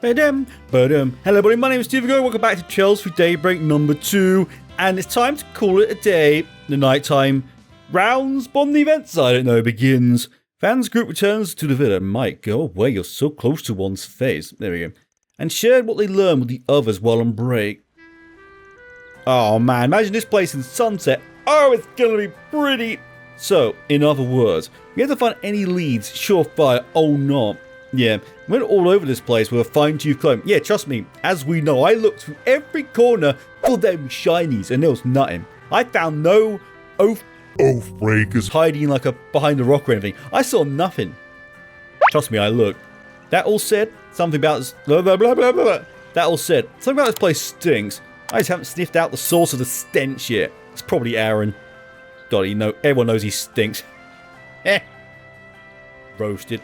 Hello everybody, my name is Steve Go. Welcome back to Trails Through Daybreak number 2. And it's time to call it a day. The nighttime rounds on the event side, begins. Fans group returns to the villa. Mike, go away, you're so close to one's face. There we go. And shared what they learned with the others while on break. Oh man, imagine this place in sunset. Oh, it's gonna be pretty. So, in other words, we have to find any leads, surefire, oh not. Yeah, we went all over this place with a fine-tooth comb. Yeah, trust me, as we know, I looked through every corner for them shinies and there was nothing. I found no Oathbreakers hiding like behind a rock or anything. I saw nothing. Trust me, I looked. That all said, something about this blah, blah, blah, blah, blah. That all said, something about this place stinks. I just haven't sniffed out the source of the stench yet. It's probably Aaron. God, everyone knows he stinks. Roasted.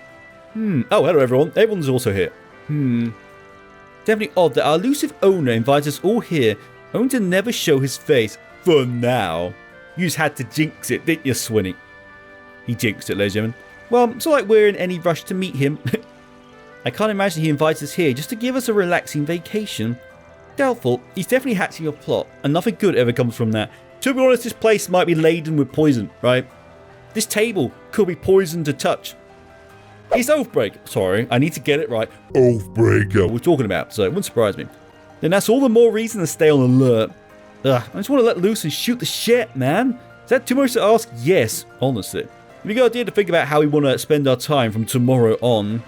Oh, hello everyone. Everyone's also here. Definitely odd that our elusive owner invites us all here, only to never show his face. For now. You just had to jinx it, didn't you, Swinny? He jinxed it, ladies and gentlemen. Well, it's not like we're in any rush to meet him. I can't imagine he invites us here just to give us a relaxing vacation. Doubtful. He's definitely hatching a plot, and nothing good ever comes from that. To be honest, this place might be laden with poison, right? This table could be poisoned to touch. It's Oathbreaker. Sorry, I need to get it right. Oathbreaker. We're talking about, so it wouldn't surprise me. Then that's all the more reason to stay on alert. I just want to let loose and shoot the shit, man. Is that too much to ask? Yes, honestly. We got an idea to think about how we want to spend our time from tomorrow on.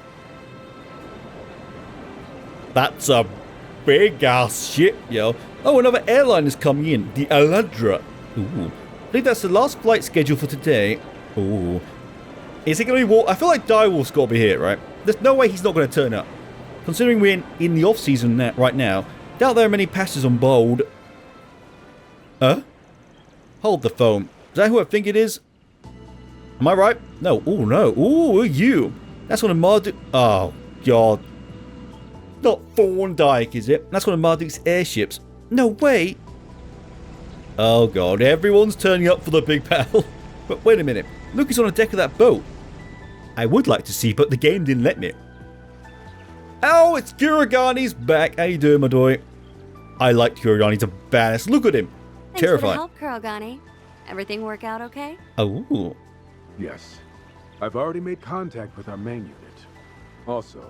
That's a big ass ship, yo. Oh, another airline is coming in. The Aladra. Ooh. I think that's the last flight scheduled for today. Ooh. Is it going to be Walter? I feel like Direwolf's got to be here, right? There's no way he's not going to turn up. Considering we're in the off-season right now, doubt there are many passengers on board. Hold the phone. Is that who I think it is? Am I right? No. Oh, no. Ooh, you. That's one of Marduk... Oh, God. Not Thorndyke, is it? That's one of Marduk's airships. No, wait. Oh, God. Everyone's turning up for the big battle. But wait a minute. Look, he's on the deck of that boat. I would like to see, but the game didn't let me. Oh, it's Kurogani's back. How you doing, my boy? I like Kurogani. He's a badass. Look at him. Thanks Terrifying. For the help, Kurogani. Everything work out okay? Oh. Yes. I've already made contact with our main unit. Also,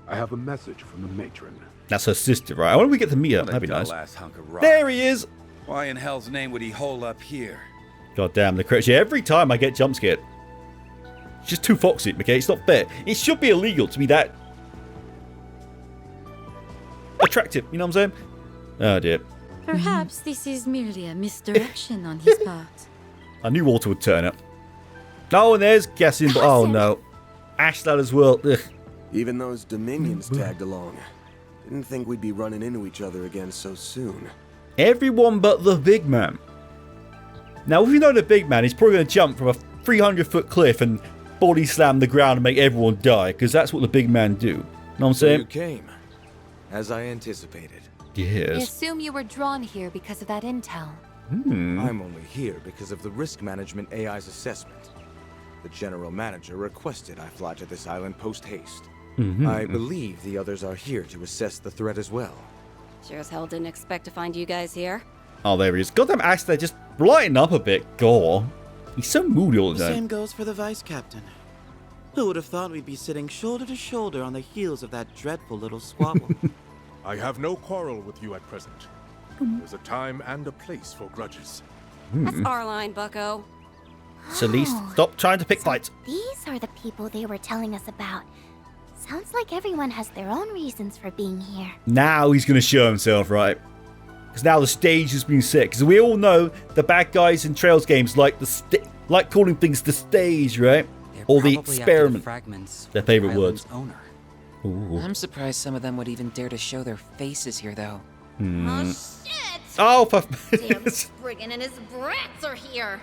I have a message from the matron. That's her sister, right? I wonder if we get to meet her. That'd be nice. There he is. Why in hell's name would he hole up here? God damn, the correction. Every time I get jump scared. It's just too foxy, okay? It's not fair. It should be illegal to be that attractive, you know what I'm saying? Oh dear. Perhaps this is merely a misdirection on his part. I knew Walter would turn up. Oh, and there's Kasim. Oh no. Ashlad as well. Ugh. Even those Dominions tagged along. Didn't think we'd be running into each other again so soon. Everyone but the big man. Now, if you know the big man, he's probably going to jump from a 300-foot cliff and body slam the ground and make everyone die, because that's what the big man do. Know what I'm saying? You came, as I anticipated. I Yes. assume you were drawn here because of that intel. I'm only here because of the risk management AI's assessment. The general manager requested I fly to this island post-haste. I believe the others are here to assess the threat as well. Sure as hell didn't expect to find you guys here. Oh, there he is. Goddamn Ashlad, just lighten up a bit. Gore. He's so moody all the time. Same goes for the vice captain. Who would have thought we'd be sitting shoulder to shoulder on the heels of that dreadful little squabble? I have no quarrel with you at present. There's a time and a place for grudges. That's our line, bucko. Celeste, stop trying to pick fights. These are the people they were telling us about. Sounds like everyone has their own reasons for being here. Now he's going to show himself, right? Because now the stage has been set. Because we all know the bad guys in Trails games like calling things the stage, right? Or the experiment. Fragments. Their favorite words. Owner. Ooh. I'm surprised some of them would even dare to show their faces here, though. Oh, shit! Oh, for... Damn Spriggan and his brats are here!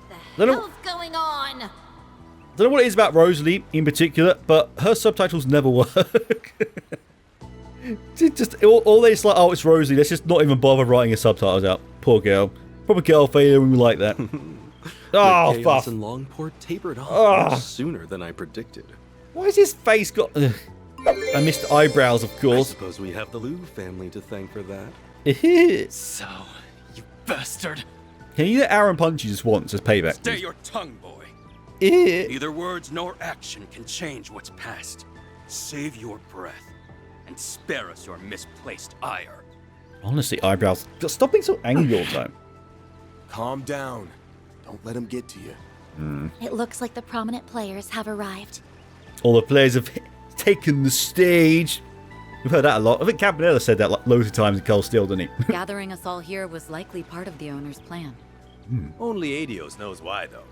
Don't The know- hell's going on? I don't know what it is about Rosalie in particular, but her subtitles never work. just all they just like, oh, it's Rosalie. Let's just not even bother writing her subtitles out. Poor girl. Proper girl failure when we like that. Oh, chaos fuck. in Longport tapered off much sooner than I predicted. Why has his face got... Ugh. I missed eyebrows, of I course. suppose we have the Liu family to thank for that. So, you bastard. Can you let Aaron punch you just once as payback? Stay your tongue, boy. Eh. Neither words nor action can change what's past. Save your breath and spare us your misplaced ire. Honestly, eyebrows. Stop being so angry all the time. Calm down. Don't let him get to you. It looks like the prominent players have arrived. All the players have taken the stage. We've heard that a lot. I think Cabanella said that like loads of times in Cold Steel, didn't he? Gathering us all here was likely part of the owner's plan. Only Adios knows why, though.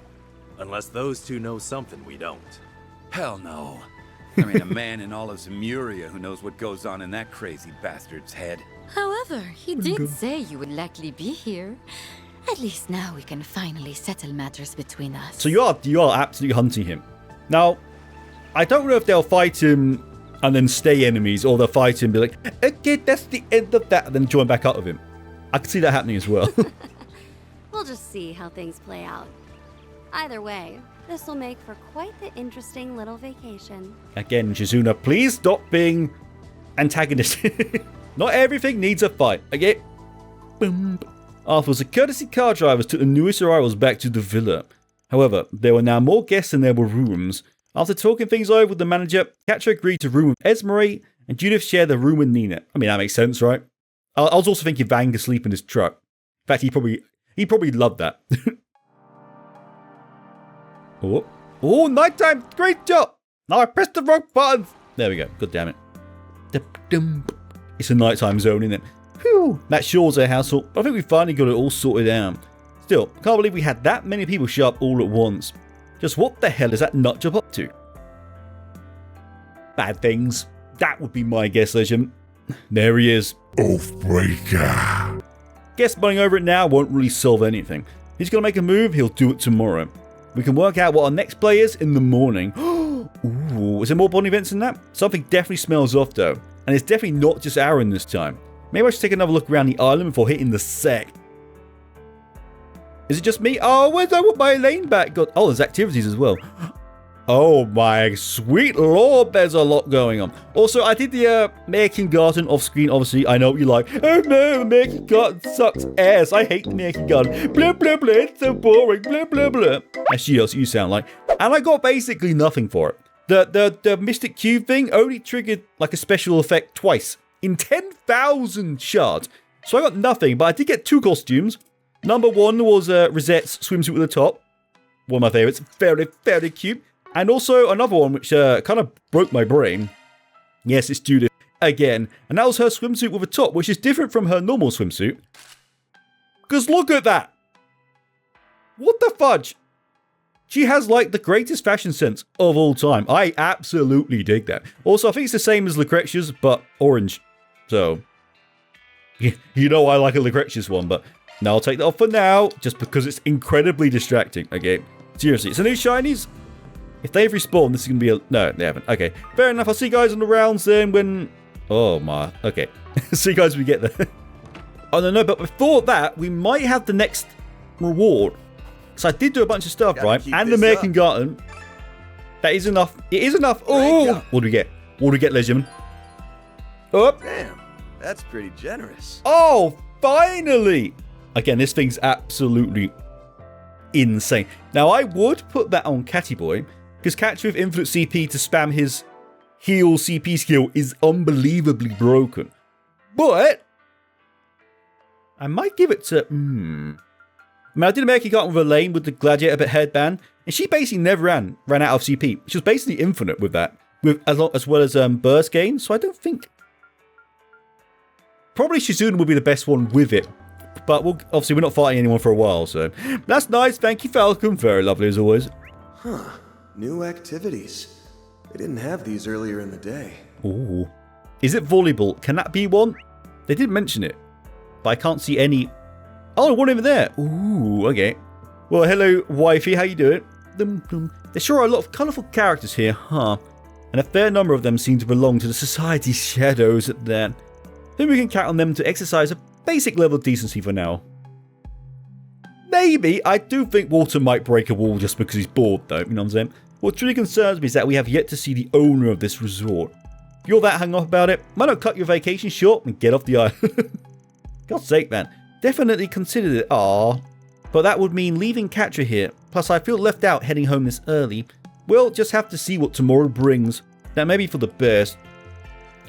Unless those two know something we don't. Hell no. I mean, a man in all of Zemuria who knows what goes on in that crazy bastard's head. However, he did say you would likely be here. At least now we can finally settle matters between us. So you are absolutely hunting him. Now, I don't know if they'll fight him and then stay enemies, or they'll fight him and be like, okay, that's the end of that, and then join back up with him. I can see that happening as well. We'll just see how things play out. Either way, this will make for quite the interesting little vacation. Again, Shizuna, please stop being antagonistic. Not everything needs a fight, okay? Boom. Afterwards, the courtesy car drivers took the newest arrivals back to the villa. However, there were now more guests than there were rooms. After talking things over with the manager, Katja agreed to room with Esmeralda, and Judith shared the room with Nina. I mean, that makes sense, right? I was also thinking Van could sleep in his truck. In fact, he probably loved that. Oh, nighttime! Great job! Now I pressed the wrong buttons! There we go. God damn it. It's a nighttime zone, isn't it? Whew! That sure's a hassle. I think we finally got it all sorted out. Still, can't believe we had that many people show up all at once. Just what the hell is that nutjob up to? Bad things. That would be my guess, Legend. There he is. Oathbreaker. Guess bunning over it now won't really solve anything. He's going to make a move, he'll do it tomorrow. We can work out what our next play is in the morning. Ooh, is there more bonding events than that? Something definitely smells off though. And it's definitely not just Aaron this time. Maybe I should take another look around the island before hitting the sect. Is it just me? Oh, where's I want my lane back? God. Oh, there's activities as well. Oh my sweet lord, there's a lot going on. Also, I did the American Garden off screen, obviously. I know what you like. Oh no, American Garden sucks ass. I hate the American Garden. Blah, blah, blah. It's so boring. Blah, blah, blah. That's you sound like. And I got basically nothing for it. The Mystic Cube thing only triggered like a special effect twice in 10,000 shards. So I got nothing, but I did get 2 costumes. Number 1 was Rosette's swimsuit with the top. One of my favorites. Very, very cute. And also another one which kind of broke my brain. Yes, it's Judith again. And that was her swimsuit with a top, which is different from her normal swimsuit. Because look at that. What the fudge? She has like the greatest fashion sense of all time. I absolutely dig that. Also, I think it's the same as Lucretia's, but orange. So, you know I like a Lucretia's one, but no, I'll take that off for now, just because it's incredibly distracting. Okay, seriously, it's a new shinies. If they've respawned, this is going to be a... No, they haven't. Okay, fair enough. I'll see you guys on the rounds then when... Oh, my... Okay. See you guys when we get there. Oh, no, but before that, we might have the next reward. So I did do a bunch of stuff, right? And the American Garden. That is enough. It is enough. Oh! What do we get? What do we get, Legend? Oh! Damn, that's pretty generous. Oh, finally! Again, this thing's absolutely insane. Now, I would put that on Catty Boy, because Catch with infinite CP to spam his heal CP skill is unbelievably broken. But I might give it to... I mean, I did American Garden with Elaine with the Gladiator bit headband, and she basically never ran out of CP. She was basically infinite with that, with as well as burst gain, so I don't think... Probably Shizuna would be the best one with it, but obviously we're not fighting anyone for a while, so... That's nice, thank you Falcom, very lovely as always. Huh, new activities. They didn't have these earlier in the day. Ooh. Is it volleyball? Can that be one? They did mention it, but I can't see any... Oh, one over there. Ooh, okay. Well, hello, wifey. How you doing? There sure are a lot of colourful characters here, huh? And a fair number of them seem to belong to the Society's shadows at that. Then we can count on them to exercise a basic level of decency for now. Maybe. I do think Walter might break a wall just because he's bored, though. You know what I'm saying? What truly concerns me is that we have yet to see the owner of this resort. you're that hung up about it, why not cut your vacation short and get off the island? God's sake, man. Definitely considered it. Aww. But that would mean leaving Catra here. Plus, I feel left out heading home this early. We'll just have to see what tomorrow brings. That may be for the best.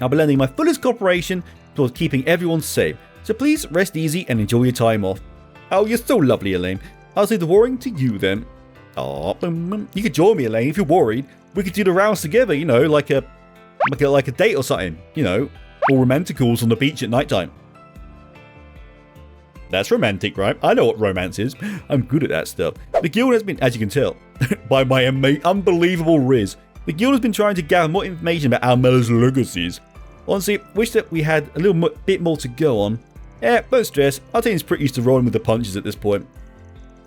I'll be lending my fullest cooperation towards keeping everyone safe. So please rest easy and enjoy your time off. Oh, you're so lovely, Elaine. I'll leave the worrying to you then. Aww. You could join me, Elaine, if you're worried. We could do the rounds together, you know, like a date or something, you know, or romanticals on the beach at nighttime. That's romantic, right? I know what romance is. I'm good at that stuff. The guild has been, as you can tell, by my unbelievable riz, the guild has been trying to gather more information about our mother's legacies. Honestly, wish that we had a little bit more to go on. Don't stress. Our team's pretty used to rolling with the punches at this point.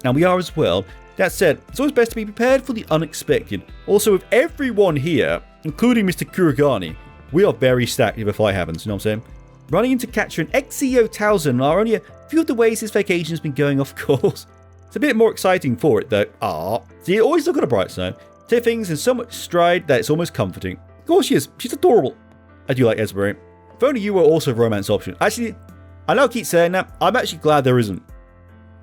And we are as well. That said, it's always best to be prepared for the unexpected. Also, with everyone here, including Mr. Kuragani, we are very stacked if a fight happens, you know what I'm saying? Running into Catra and Exio Towson are only a few of the ways this vacation has been going, of course. It's a bit more exciting for it, though. See, always look on the bright side. Take things in so much stride that it's almost comforting. Of course she is. She's adorable. I do like Esmeralda. If only you were also a romance option. Actually, I know I keep saying that. I'm actually glad there isn't.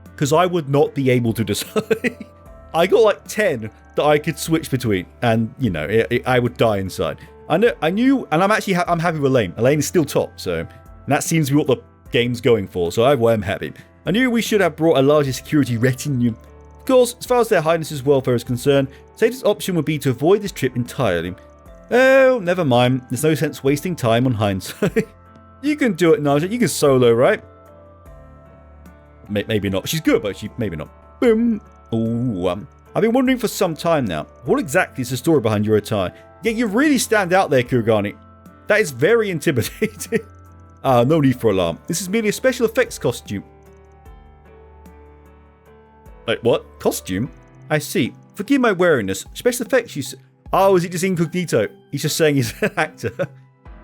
Because I would not be able to decide. I got like 10 that I could switch between. And, you know, I would die inside. I knew, and I'm happy with Elaine. Elaine is still top, so and that seems to be what the game's going for, so I'm happy. I knew we should have brought a larger security retinue. Of course, as far as their highnesses' welfare is concerned, safest option would be to avoid this trip entirely. Oh, never mind. There's no sense wasting time on hindsight. You can do it, Naja. You can solo, right? Maybe not. She's good, but maybe not. Boom. Ooh, I've been wondering for some time now, what exactly is the story behind your attire? Yeah, you really stand out there, Kuragani. That is very intimidating. No need for alarm. This is merely a special effects costume. Wait, what? Costume? I see. Forgive my wariness. Special effects, you say? Oh, is it just incognito? He's just saying he's an actor.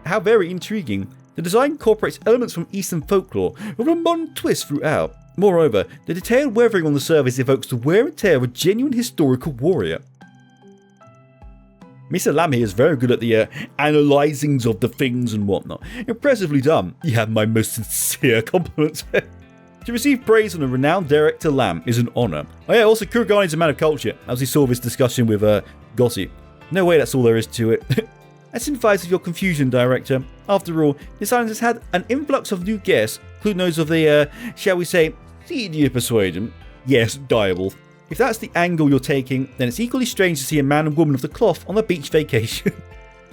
How very intriguing. The design incorporates elements from Eastern folklore with a modern twist throughout. Moreover, the detailed weathering on the surface evokes the wear and tear of a genuine historical warrior. Mr. Lam here is very good at the analysings of the things and whatnot. Impressively done. You have my most sincere compliments. To receive praise from a renowned director Lam is an honour. Oh yeah, also Kuragani is a man of culture, as we saw this discussion with Gossi. No way, that's all there is to it. I sympathise with your confusion, director. After all, this island has had an influx of new guests, including those of the, shall we say, seedier persuasion. Yes, Direwolf. If that's the angle you're taking, then it's equally strange to see a man and woman of the cloth on a beach vacation.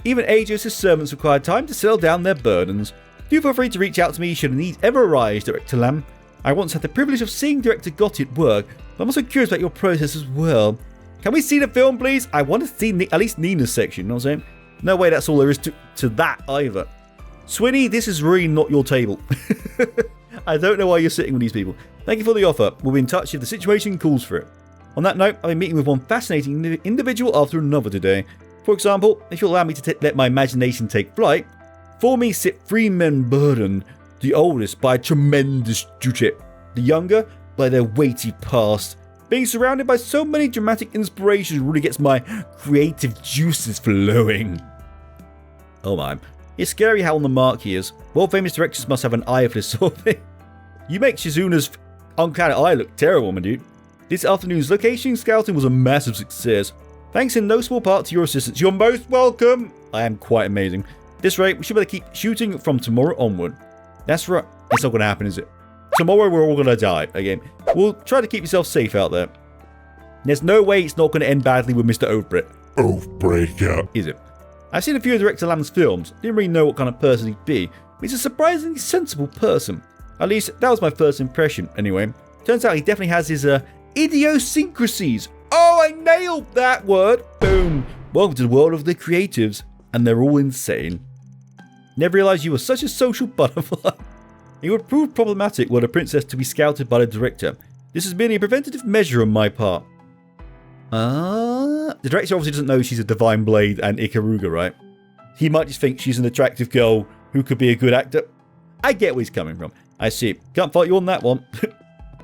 Even Aegis' servants require time to settle down their burdens. Do feel free to reach out to me should a need ever arise, Director Lam. I once had the privilege of seeing Director Gotti at work, but I'm also curious about your process as well. Can we see the film, please? I want to see at least Nina's section, you know what I'm saying? No way that's all there is to that either. Swinny, this is really not your table. I don't know why you're sitting with these people. Thank you for the offer. We'll be in touch if the situation calls for it. On that note, I've been meeting with one fascinating individual after another today. For example, if you'll allow me to let my imagination take flight, for me sit 3 men burdened, the oldest by a tremendous duty, the younger by their weighty past. Being surrounded by so many dramatic inspirations really gets my creative juices flowing. Oh my. It's scary how on the mark he is. World famous directors must have an eye for this sort of thing. You make Shizuna's unclouded eye look terrible, my dude. This afternoon's location scouting was a massive success. Thanks in no small part to your assistance. You're most welcome. I am quite amazing. At this rate, we should better keep shooting from tomorrow onward. That's right. It's not going to happen, is it? Tomorrow we're all going to die again. We'll try to keep yourself safe out there. There's no way it's not going to end badly with Mr. Oathbreaker. Oathbreaker. Is it? I've seen a few of Director Lam's films. Didn't really know what kind of person he'd be. But he's a surprisingly sensible person. At least, that was my first impression, anyway. Turns out he definitely has his, idiosyncrasies. Oh, I nailed that word. Boom. Welcome to the world of the creatives. And they're all insane. Never realised you were such a social butterfly. It would prove problematic were the princess to be scouted by the director. This is merely a preventative measure on my part. The director obviously doesn't know she's a Divine Blade and Ikaruga, right? He might just think she's an attractive girl who could be a good actor. I get where he's coming from. I see. Can't fight you on that one.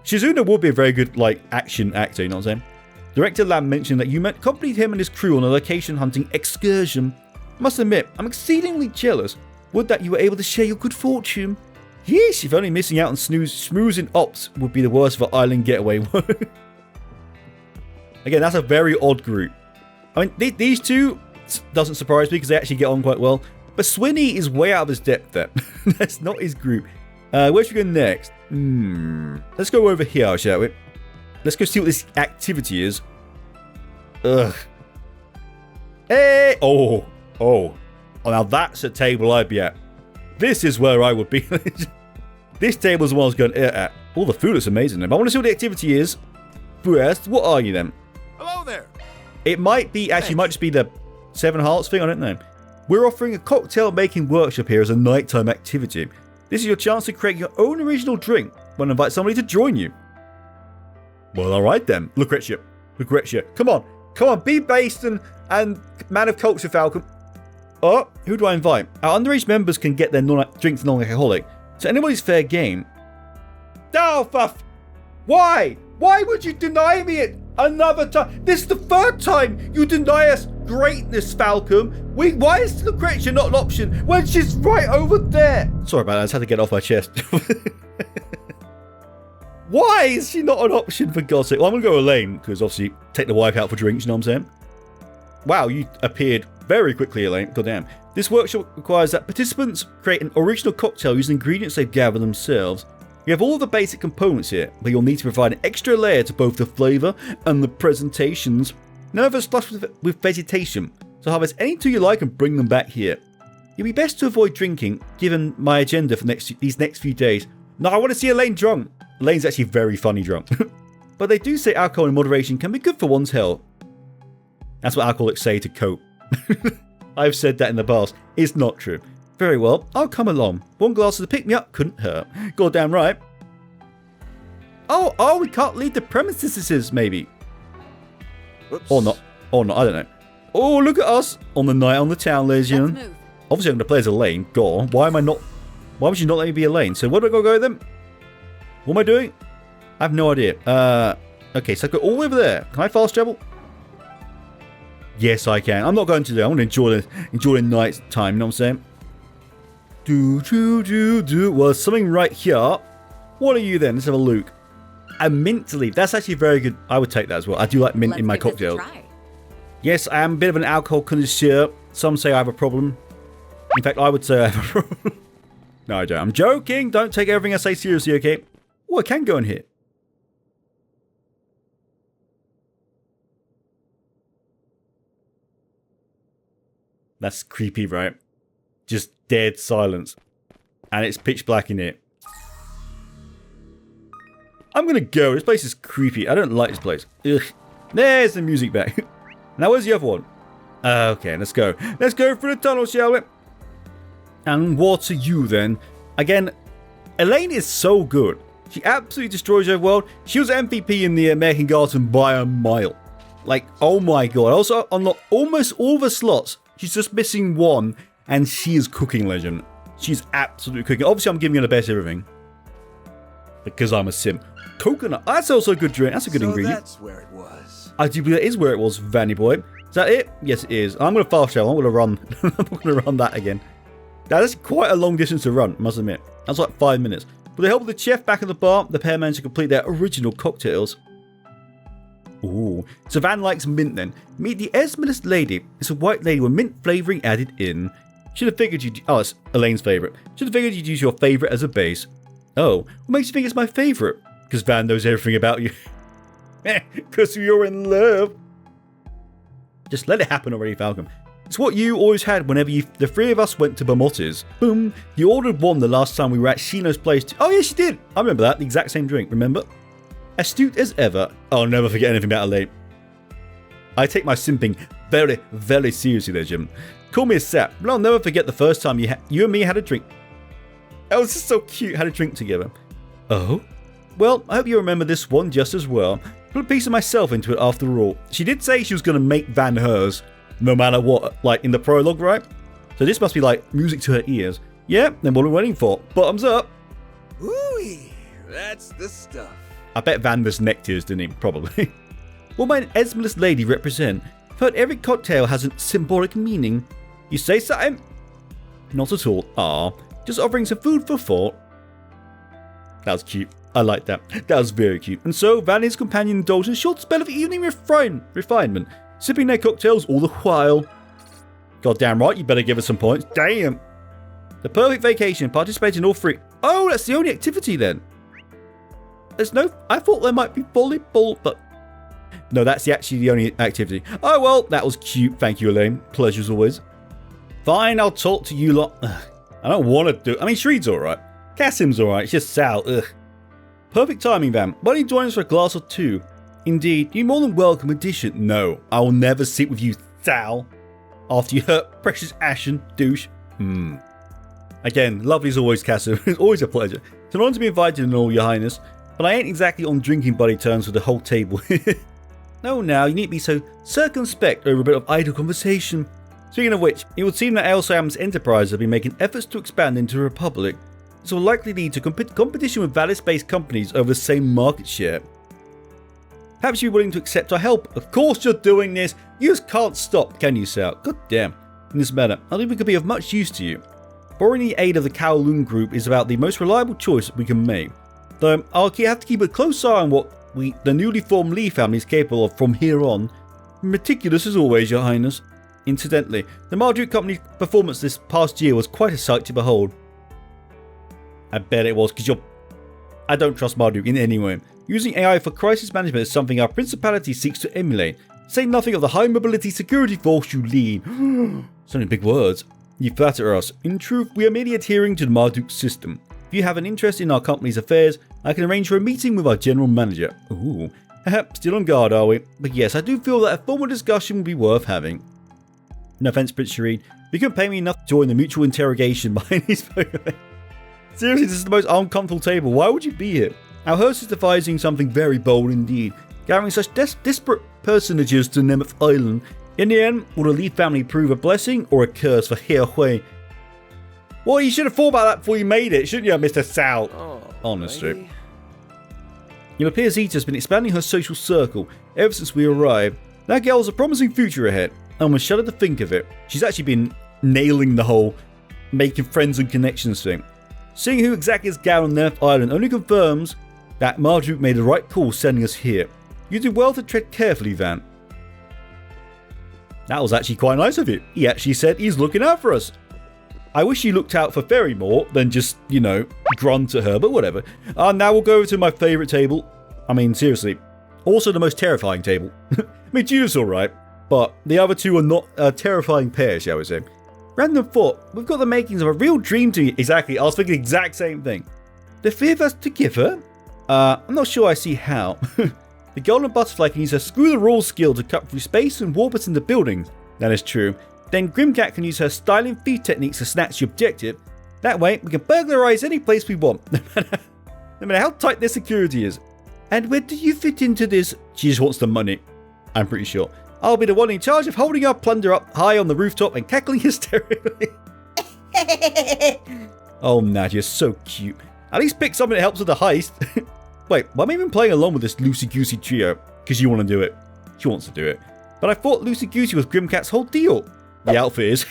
Shizuna would be a very good, action actor, you know what I'm saying? Director Lam mentioned that you accompanied him and his crew on a location hunting excursion. I must admit, I'm exceedingly jealous. Would that you were able to share your good fortune. Yes, if only missing out on schmoozing ops would be the worst of an island getaway. Again, that's a very odd group. I mean, these two doesn't surprise me because they actually get on quite well. But Swinny is way out of his depth there. That's not his group. Where should we go next? Let's go over here, shall we? Let's go see what this activity is. Ugh. Hey! Oh. Now that's a table I'd be at. This is where I would be. This table is the one I was going at. All the food is amazing. But I want to see what the activity is. First, what are you then? Hello there. It might be, actually, it might just be the Seven Hearts thing. I don't know. We're offering a cocktail making workshop here as a nighttime activity. This is your chance to create your own original drink when invite somebody to join you. Well, alright then. Lucretia. Come on, be based and man of culture, Falcom. Oh, who do I invite? Our underage members can get their drinks non-alcoholic, so anybody's fair game. Oh, why? Why would you deny me it another time? This is the third time you deny us greatness, Falcom. Why is Lucretia not an option when she's right over there? Sorry about that, I just had to get it off my chest. Why is she not an option, for God's sake? Well, I'm going to go Elaine, because obviously take the wife out for drinks, you know what I'm saying? Wow, you appeared very quickly, Elaine. Goddamn. This workshop requires that participants create an original cocktail using ingredients they've gathered themselves. You have all the basic components here, but you'll need to provide an extra layer to both the flavour and the presentations. None of us flushed with vegetation, so harvest any two you like and bring them back here. It'd be best to avoid drinking, given my agenda for these next few days. No, I want to see Elaine drunk. Elaine's actually very funny drunk. But they do say alcohol in moderation can be good for one's health. That's what alcoholics say to cope. I've said that in the past. It's not true. Very well, I'll come along. One glass of the pick-me-up couldn't hurt. Goddamn right. Oh, we can't leave the premises, maybe. Oops. Or not, I don't know. Oh, look at us on the night on the town, ladies and gentlemen. Obviously, I'm going to play as Elaine. God, why would you not let me be Elaine? So, where do I go then? What am I doing? I have no idea. Okay, so I go all the way over there. Can I fast travel? Yes, I can. I'm not going to do. I want to enjoy the night time. You know what I'm saying? Do. Well, there's something right here. What are you then? Let's have a look. A mint leaf. That's actually very good. I would take that as well. I do like mint in my cocktails. Yes, I am a bit of an alcohol connoisseur. Some say I have a problem. In fact, I would say I have a problem. No, I don't. I'm joking. Don't take everything I say seriously, okay? Oh, I can go in here. That's creepy, right? Just dead silence. And it's pitch black in here. I'm gonna go. This place is creepy. I don't like this place. Ugh. There's the music back. Now, where's the other one? Okay, let's go. Let's go through the tunnel, shall we? And what are you, then? Again, Elaine is so good. She absolutely destroys her world. She was MVP in the American Garden by a mile. Like, oh my god. Also, unlocked almost all the slots. She's just missing one, and she is cooking legend. She's absolutely cooking. Obviously, I'm giving her the best everything. Because I'm a sim. Coconut. That's also a good drink. That's a good ingredient. That's where it was. I do believe that is where it was, Vanny boy. Is that it? Yes, it is. I'm going to fast travel. I'm going to run. I'm going to run that again. That's quite a long distance to run, I must admit. That's like 5 minutes. With the help of the chef back at the bar, the pair managed to complete their original cocktails. Ooh. So Van likes mint then. Meet the Esmeralda lady. It's a white lady with mint flavouring added in. Should have figured you'd... Oh, it's Elaine's favourite. Should have figured you'd use your favourite as a base. Oh, what makes you think it's my favourite? Because Van knows everything about you. Because you're in love. Just let it happen already, Falcom. It's what you always had whenever the three of us went to Bermotti's. Boom. You ordered one the last time we were at Shino's place. Oh, yes, you did. I remember that. The exact same drink, remember? Astute as ever. I'll never forget anything about Elaine. I take my simping very, very seriously there, Jim. Call me a sap, but I'll never forget the first time you and me had a drink. That was just so cute, had a drink together. Oh? Well, I hope you remember this one just as well. Put a piece of myself into it after all. She did say she was going to make Van hers, no matter what, like in the prologue, right? So this must be like music to her ears. Yeah, then what are we waiting for? Bottoms up. Ooh-wee, that's the stuff. I bet Van was nectars, didn't he? Probably. What might an Esmeralda lady represent? I've heard every cocktail has a symbolic meaning. You say something? Not at all. Ah, just offering some food for thought. That was cute. I like that. That was very cute. And so, Van and his companion indulged in a short spell of evening refinement, sipping their cocktails all the while. Goddamn right, you better give us some points. Damn. The perfect vacation, participate in all three. Oh, that's the only activity then. There's no... I thought there might be volleyball, but... No, that's actually the only activity. Oh, well, that was cute. Thank you, Elaine. Pleasure as always. Fine, I'll talk to you lot. Ugh, I don't want to do... I mean, Shreed's alright. Kasim's alright. It's just Sal. Ugh. Perfect timing, Van. Why don't you join us for a glass or two? Indeed, you're more than welcome addition. No, I will never sit with you, Sal. After you hurt precious Ashen, douche. Again, lovely as always, Kasim. It's always a pleasure. It's an honor to be invited in all, your highness. But I ain't exactly on drinking buddy terms with the whole table. No, now, you need to be so circumspect over a bit of idle conversation. Speaking of which, it would seem that Elsam's enterprise have been making efforts to expand into the Republic. This will likely lead to competition with Valis-based companies over the same market share. Perhaps you're willing to accept our help. Of course you're doing this. You just can't stop, can you, Sal? God damn. In this matter, I think we could be of much use to you. Borrowing the aid of the Kowloon group is about the most reliable choice we can make. Though I'll have to keep a close eye on what the newly formed Lee family is capable of from here on. Meticulous as always, your highness. Incidentally, the Marduk Company performance this past year was quite a sight to behold. I bet it was, because I don't trust Marduk in any way. Using AI for crisis management is something our principality seeks to emulate. Say nothing of the high mobility security force you lead. So many big words. You flatter us. In truth, we are merely adhering to the Marduk system. If you have an interest in our company's affairs, I can arrange for a meeting with our general manager. Ooh. Still on guard, are we? But yes, I do feel that a formal discussion would be worth having. No offense, Prince Shreed. You can pay me enough to join the mutual interrogation behind these photos. Seriously, this is the most uncomfortable table. Why would you be here? Our host is devising something very bold indeed, gathering such disparate personages to Nemeth Island. In the end, will the Lee family prove a blessing or a curse for Hui? Well, you should have thought about that before you made it, shouldn't you, Mr. Sal? Oh, honestly. It appears Zita's been expanding her social circle ever since we arrived. That girl has a promising future ahead. I almost shudder to think of it. She's actually been nailing the whole making friends and connections thing. Seeing who exactly is Gal on Nemeth Island only confirms that Marduk made the right call sending us here. You did well to tread carefully, Van. That was actually quite nice of you. He actually said he's looking out for us. I wish he looked out for Ferry more than just, you know, grunt at her, but whatever. Now we'll go over to my favourite table. I mean, seriously. Also the most terrifying table. I mean, Judith's alright, but the other two are not a terrifying pair, shall we say. Random thought, we've got the makings of a real dream team. Exactly, I was thinking the exact same thing. The three of us together? I'm not sure I see how. The golden butterfly can use her screw the rules skill to cut through space and warp us into buildings. That is true. Then Grimcat can use her styling thief techniques to snatch the objective. That way, we can burglarize any place we want, no matter how tight their security is. And where do you fit into this? She just wants the money, I'm pretty sure. I'll be the one in charge of holding our plunder up high on the rooftop and cackling hysterically. Oh, Nadia's so cute. At least pick something that helps with the heist. Wait, why am I even playing along with this loosey-goosey trio? Because you want to do it. She wants to do it. But I thought loosey-goosey was Grimcat's whole deal. The outfit is.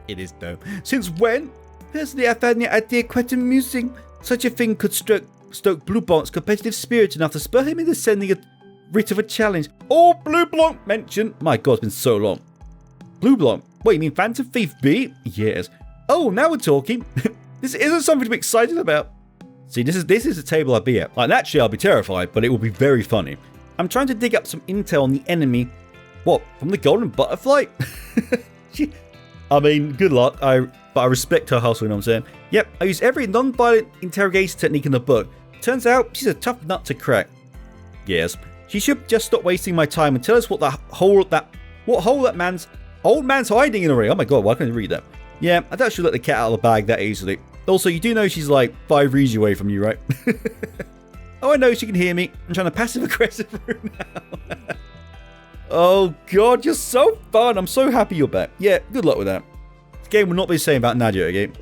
It is though. Since when? Personally, I found the idea quite amusing. Such a thing could stoke Blue Blanc's competitive spirit enough to spur him into sending a writ of a challenge. Oh, Blue Blanc mentioned. My God, it's been so long. Blue Blanc? Wait, you mean Phantom Thief B? Yes. Oh, now we're talking. This isn't something to be excited about. See, this is the table I'd be at. Like, naturally, I'll be terrified, but it will be very funny. I'm trying to dig up some intel on the enemy. What, from the Golden Butterfly? I mean, good luck, but I respect her hustle, you know what I'm saying? Yep, I use every non-violent interrogation technique in the book. Turns out, she's a tough nut to crack. Yes, she should just stop wasting my time and tell us what hole that old man's hiding in a ring. Oh my God, why can't I read that? Yeah, I doubt she'll let the cat out of the bag that easily. Also, you do know she's like 5 reads away from you, right? Oh, I know she can hear me. I'm trying to passive-aggressive her now. Oh, God, you're so fun. I'm so happy you're back. Yeah, good luck with that. This game will not be the same about Nadia again.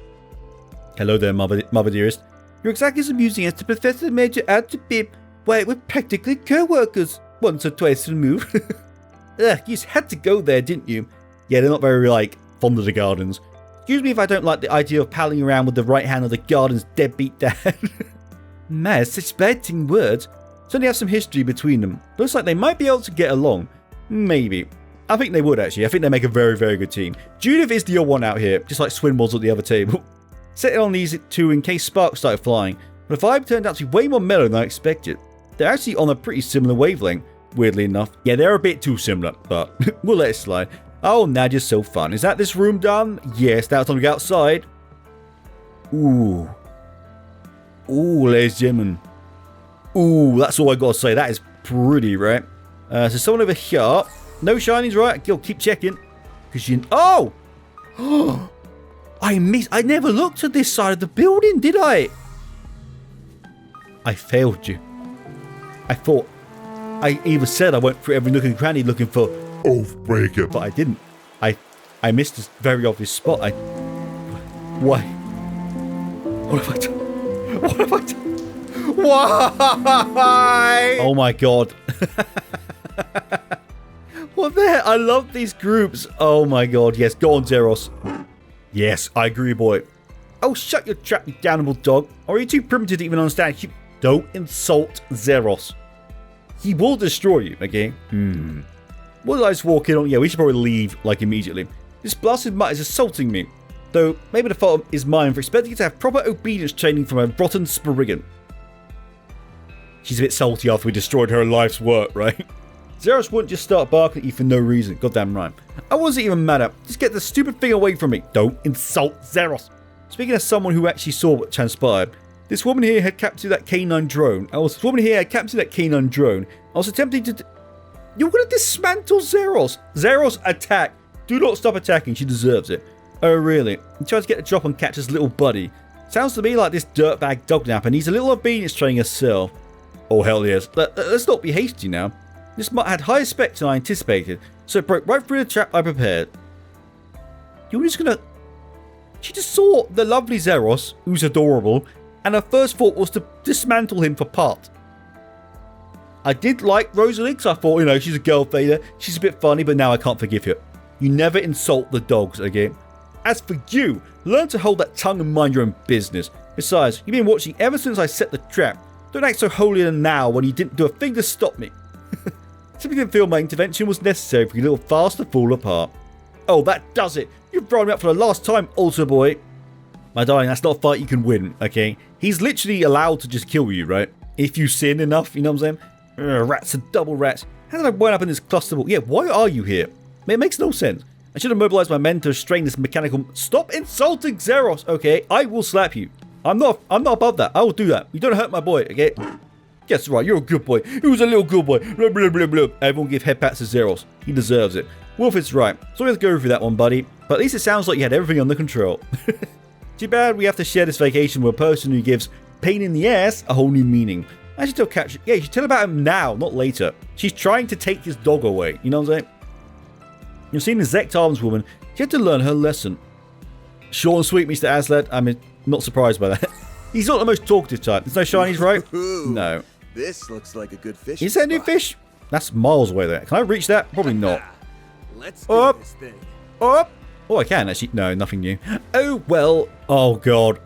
Hello there, mother dearest. You're exactly as amusing as the Professor Major out to Bib. Why, we're practically co-workers. Once or twice removed. Ugh, you just had to go there, didn't you? Yeah, they're not very, like, fond of the gardens. Excuse me if I don't like the idea of palling around with the right hand of the garden's deadbeat dad. Man, such bad words. Certainly have some history between them. Looks like they might be able to get along. Maybe. I think they would, actually. I think they make a very, very good team. Judith is the odd one out here, just like Swin was at the other table. Set it on these two in case sparks started flying. But the vibe turned out to be way more mellow than I expected. They're actually on a pretty similar wavelength, weirdly enough. Yeah, they're a bit too similar, but we'll let it slide. Oh, Nadia's so fun. Is that this room done? Yes, now it's time to go outside. Ooh. Ooh, ladies and gentlemen. Ooh, that's all I gotta say. That is pretty, right? So someone over here. No shinies, right? I'll keep checking. Because you... Oh! I never looked at this side of the building, did I? I failed you. I thought... I even said I went through every nook and cranny looking for... Oathbreaker. But I didn't. I missed a very obvious spot. Why? What have I done? What have I done? Why? Oh my god. What the heck? I love these groups. Oh my god. Yes, go on, Zeros. Yes, I agree, boy. Oh, shut your trap, you damnable dog. Or are you too primitive to even understand? Don't insult Zeros. He will destroy you, okay? What did I just walk in on? Yeah, we should probably leave, like, immediately. This blasted mutt is assaulting me. Though, maybe the fault is mine for expecting you to have proper obedience training from a rotten Spriggan. She's a bit salty after we destroyed her life's work, right? Zeros wouldn't just start barking at you for no reason. Goddamn right. I wasn't even mad at. Just get the stupid thing away from me. Don't insult Zeros. Speaking of someone who actually saw what transpired, this woman here had captured that canine drone. I was attempting to... You're going to dismantle Zeros. Zeros, attack. Do not stop attacking. She deserves it. Oh, really? He tries to get a drop on Catcher's little buddy. Sounds to me like this dirtbag dognapper needs a little obedience training herself. Oh, hell yes. Let's not be hasty now. This mutt had higher specs than I anticipated, so it broke right through the trap I prepared. You're just going to... She just saw the lovely Zeros, who's adorable, and her first thought was to dismantle him for part. I did like Rosalie, because I thought, you know, she's a girl fader. She's a bit funny, but now I can't forgive her. You never insult the dogs again. As for you, learn to hold that tongue and mind your own business. Besides, you've been watching ever since I set the trap. Don't act so holier than now when you didn't do a thing to stop me. Simply didn't feel my intervention was necessary for your little fast to fall apart. Oh, that does it. You've brought me up for the last time, altar boy. My darling, that's not a fight you can win, okay? He's literally allowed to just kill you, right? If you sin enough, you know what I'm saying? Rats and double rats. How did I wind up in this clusterable? Yeah, why are you here? It makes no sense. I should have mobilized my men to restrain this mechanical... Stop insulting Zeros, okay? I will slap you. I'm not above that. I will do that. You don't hurt my boy, okay? Guess right, you're a good boy. Who's a little good boy? Blah, blah, blah, blah. Everyone give head pats to Zeros. He deserves it. Wolford's right. So we have to go through that one, buddy. But at least it sounds like you had everything under control. Too bad we have to share this vacation with a person who gives pain in the ass a whole new meaning. I should tell Catcher. Yeah, you should tell about him now, not later. She's trying to take his dog away. You know what I'm saying? You've seen the Zect Arms woman. She had to learn her lesson. Short and sweet, Mr. Aslad. I'm not surprised by that. He's not the most talkative type. There's no shinies, right? No. This looks like a good fish. Is that a new fish? That's miles away there. Can I reach that? Probably not. Let's do this thing. Up. Oh, I can actually. No, nothing new. Oh, well. Oh, God.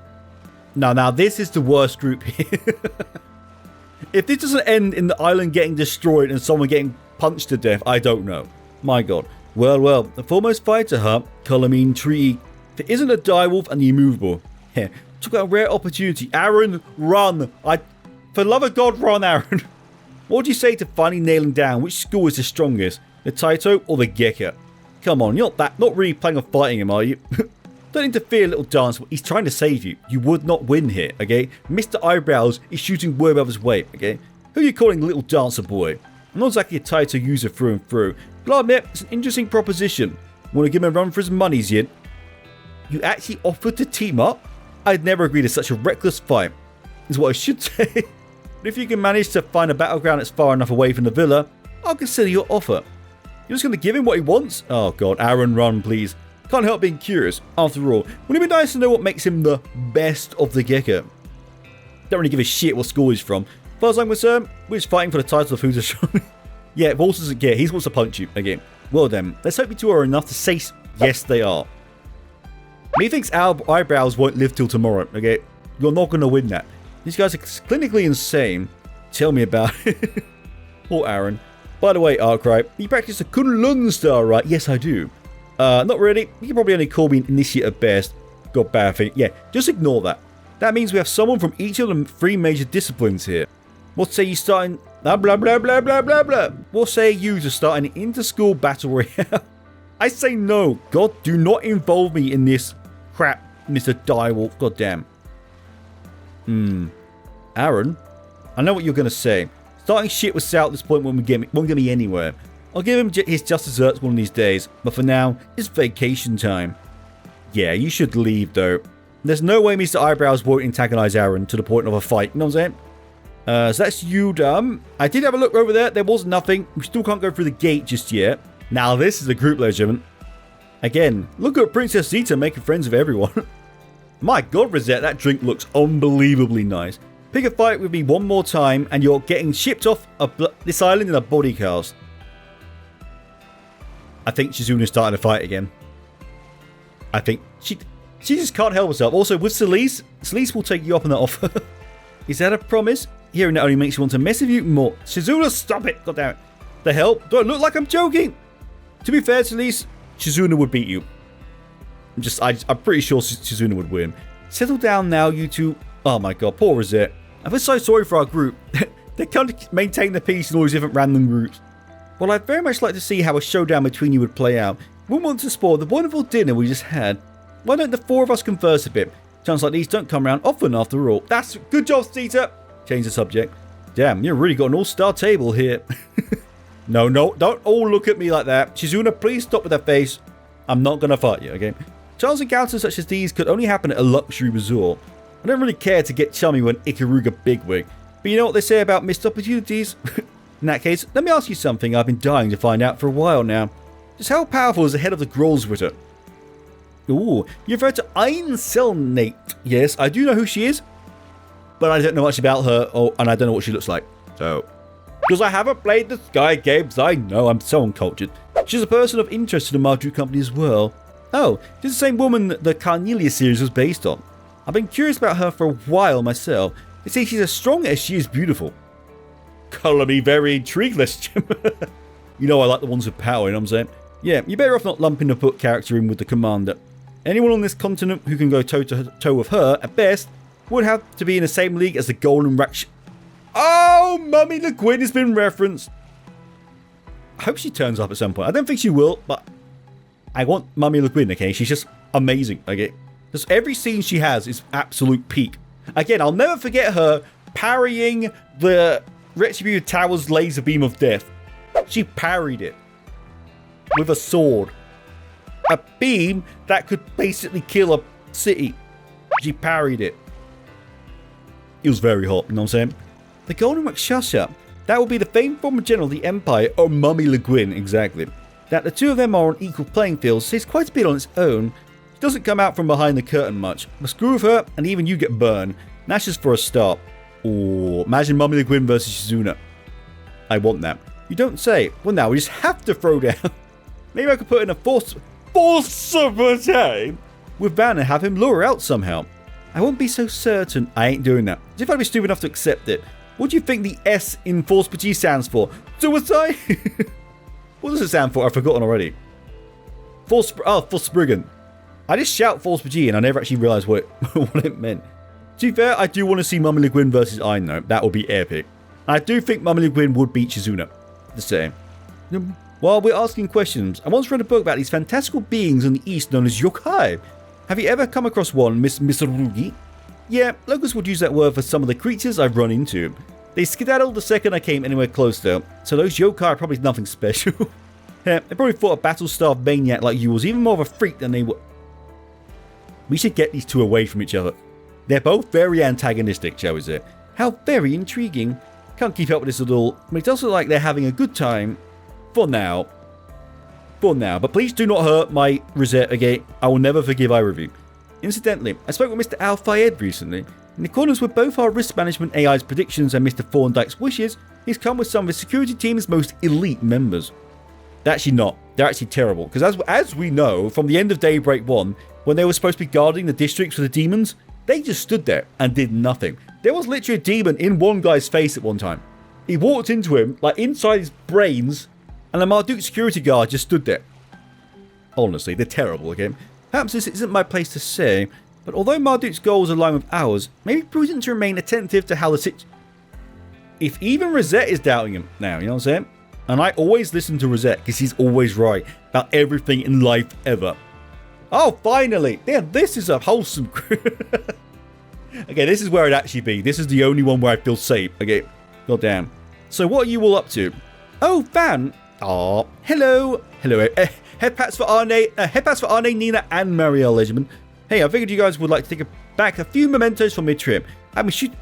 Now, this is the worst group here. If this doesn't end in the island getting destroyed and someone getting punched to death, I don't know. My God. Well, the foremost fighter, huh? Colomine Tree. There isn't a direwolf and the immovable. Yeah, took a rare opportunity. Aaron, run. For the love of God, run, Aaron. What would you say to finally nailing down which school is the strongest? The Taito or the Geka? Come on, you're not really planning on fighting him, are you? Don't interfere, little dancer. He's trying to save you. You would not win here, okay? Mr. Eyebrows is shooting word above his weight, okay? Who are you calling little dancer boy? I'm not exactly a Taito user through and through. But I'll admit, it's an interesting proposition. Want to give him a run for his monies yet? You actually offered to team up? I'd never agree to such a reckless fight, is what I should say. But if you can manage to find a battleground that's far enough away from the villa, I'll consider your offer. You're just going to give him what he wants? Oh God, Aaron, run please. Can't help being curious. After all, wouldn't it be nice to know what makes him the best of the Geka? Don't really give a shit what school he's from. As far as I'm concerned, we're just fighting for the title of who's a shiny. Yeah, Walter doesn't care. He just wants to punch you again. Well then, let's hope you two are enough to say yes they are. Methinks our eyebrows won't live till tomorrow, okay? You're not going to win that. These guys are clinically insane. Tell me about it. Poor Aaron. By the way, Arkride, you practice the Kunlun star, right? Yes, I do. Not really. You can probably only call me an initiate at best. Got bad thing. Yeah, just ignore that. That means we have someone from each of the 3 major disciplines here. What say you starting... Blah, blah, blah, blah, blah, blah, blah. What say you to start an inter-school battle royale? I say no. God, do not involve me in this crap, Mr. Direwolf. God damn. Aaron, I know what you're going to say. Starting shit with Sal at this point won't get me anywhere. I'll give him his just desserts one of these days, but for now, it's vacation time. Yeah, you should leave though. There's no way Mr. Eyebrows won't antagonize Aaron to the point of a fight, you know what I'm saying? So that's you done. I did have a look over there. There was nothing. We still can't go through the gate just yet. Now this is a group legend. Again, look at Princess Zeta making friends with everyone. My god, Rosette, that drink looks unbelievably nice. Pick a fight with me one more time and you're getting shipped off this island in a body cast. I think Shizuna's starting to fight again. I think she just can't help herself. Also, with Celise will take you up on that offer. Is that a promise? Hearing that only makes you want to mess with you more. Shizuna, stop it! God damn it. The hell? Do I look like I'm joking? To be fair, Celise, Shizuna would beat you. I'm pretty sure Shizuna would win. Settle down now, you two. Oh my god, poor Rosette. I feel so sorry for our group. They can't maintain the peace in all these different random groups. Well, I'd very much like to see how a showdown between you would play out. We wouldn't want to spoil the wonderful dinner we just had. Why don't the 4 of us converse a bit? Chance like these don't come around often after all. That's good job, Zeta. Change the subject. Damn, you've really got an all-star table here. No, don't all look at me like that. Shizuna, please stop with that face. I'm not going to fight you, okay? Chance encounters such as these could only happen at a luxury resort. I don't really care to get chummy with an Ikaruga bigwig. But you know what they say about missed opportunities? In that case, let me ask you something I've been dying to find out for a while now. Just how powerful is the head of the Grolsritter? Ooh, you refer to Einselnate. Yes, I do know who she is, but I don't know much about her, and I don't know what she looks like. So, because I haven't played the Sky games, I know I'm so uncultured. She's a person of interest to the Marduk Company as well. Oh, she's the same woman that the Carnelia series was based on. I've been curious about her for a while myself. They say she's as strong as she is beautiful. Colour me very intrigued, Lester. You know I like the ones with power, you know what I'm saying? Yeah, you're better off not lumping the book character in with the commander. Anyone on this continent who can go toe-to-toe with her, at best, would have to be in the same league as the Golden Ratch. Oh, Mummy Le Guin has been referenced. I hope she turns up at some point. I don't think she will, but I want Mummy Le Guin, okay? She's just amazing, okay? Just every scene she has is absolute peak. Again, I'll never forget her parrying the Retributed Tower's laser beam of death. She parried it with a sword. A beam that could basically kill a city. She parried it. It was very hot, you know what I'm saying? The Golden Rakshasa. That will be the famed former general of the Empire, or Mummy Le Guin, exactly. That the two of them are on equal playing fields says quite a bit on its own. She doesn't come out from behind the curtain much. But screw with her, and even you get burned. And that's just for a start. Or imagine Mummy Le Guin versus Shizuna. I want that. You don't say. Well, now we just have to throw down. Maybe I could put in a force sabotage with Van and have him lure out somehow. I won't be so certain. I ain't doing that. As if I'd be stupid enough to accept it. What do you think the S in Force G stands for? Suicide? What does it stand for? I've forgotten already. Forspriggan. I just shout Force G and I never actually realised what it meant. To be fair, I do want to see Mummy Le Guin versus Ein though. That would be epic. I do think Mummy Le Guin would beat Shizuna. The same. While we're asking questions, I once read a book about these fantastical beings in the east known as yokai. Have you ever come across one, Miss Rugi? Yeah, locals would use that word for some of the creatures I've run into. They skedaddled the second I came anywhere close though, so those yokai are probably nothing special. Yeah, they probably thought a battle-starved maniac like you was even more of a freak than they were. We should get these two away from each other. They're both very antagonistic, shall we say. How very intriguing. Can't keep up with this at all, but it does look like they're having a good time. For now. But please do not hurt my Rosette again. I will never forgive either of you. Incidentally, I spoke with Mr. Al-Fayed recently. In accordance with both our risk management AI's predictions and Mr. Thorndyke's wishes, he's come with some of his security team's most elite members. They're actually not. They're actually terrible. Because as we know, from the end of Daybreak 1, when they were supposed to be guarding the districts for the demons, they just stood there and did nothing. There was literally a demon in one guy's face at one time. He walked into him, like inside his brains, and the Marduk security guard just stood there. Honestly, they're terrible, okay? Perhaps this isn't my place to say, but although Marduk's goals align with ours, maybe prudent to remain attentive to how the situation... If even Rosette is doubting him now, you know what I'm saying? And I always listen to Rosette because he's always right about everything in life ever. Oh, finally! Damn, this is a wholesome... Okay, this is where I'd actually be. This is the only one where I feel safe. Okay, goddamn. So what are you all up to? Oh, Van. Aw, hello. Hello. Head pats for Arne, Nina, and Marielle, Legend. Hey, I figured you guys would like to take back a few mementos from mid-trip. I mean,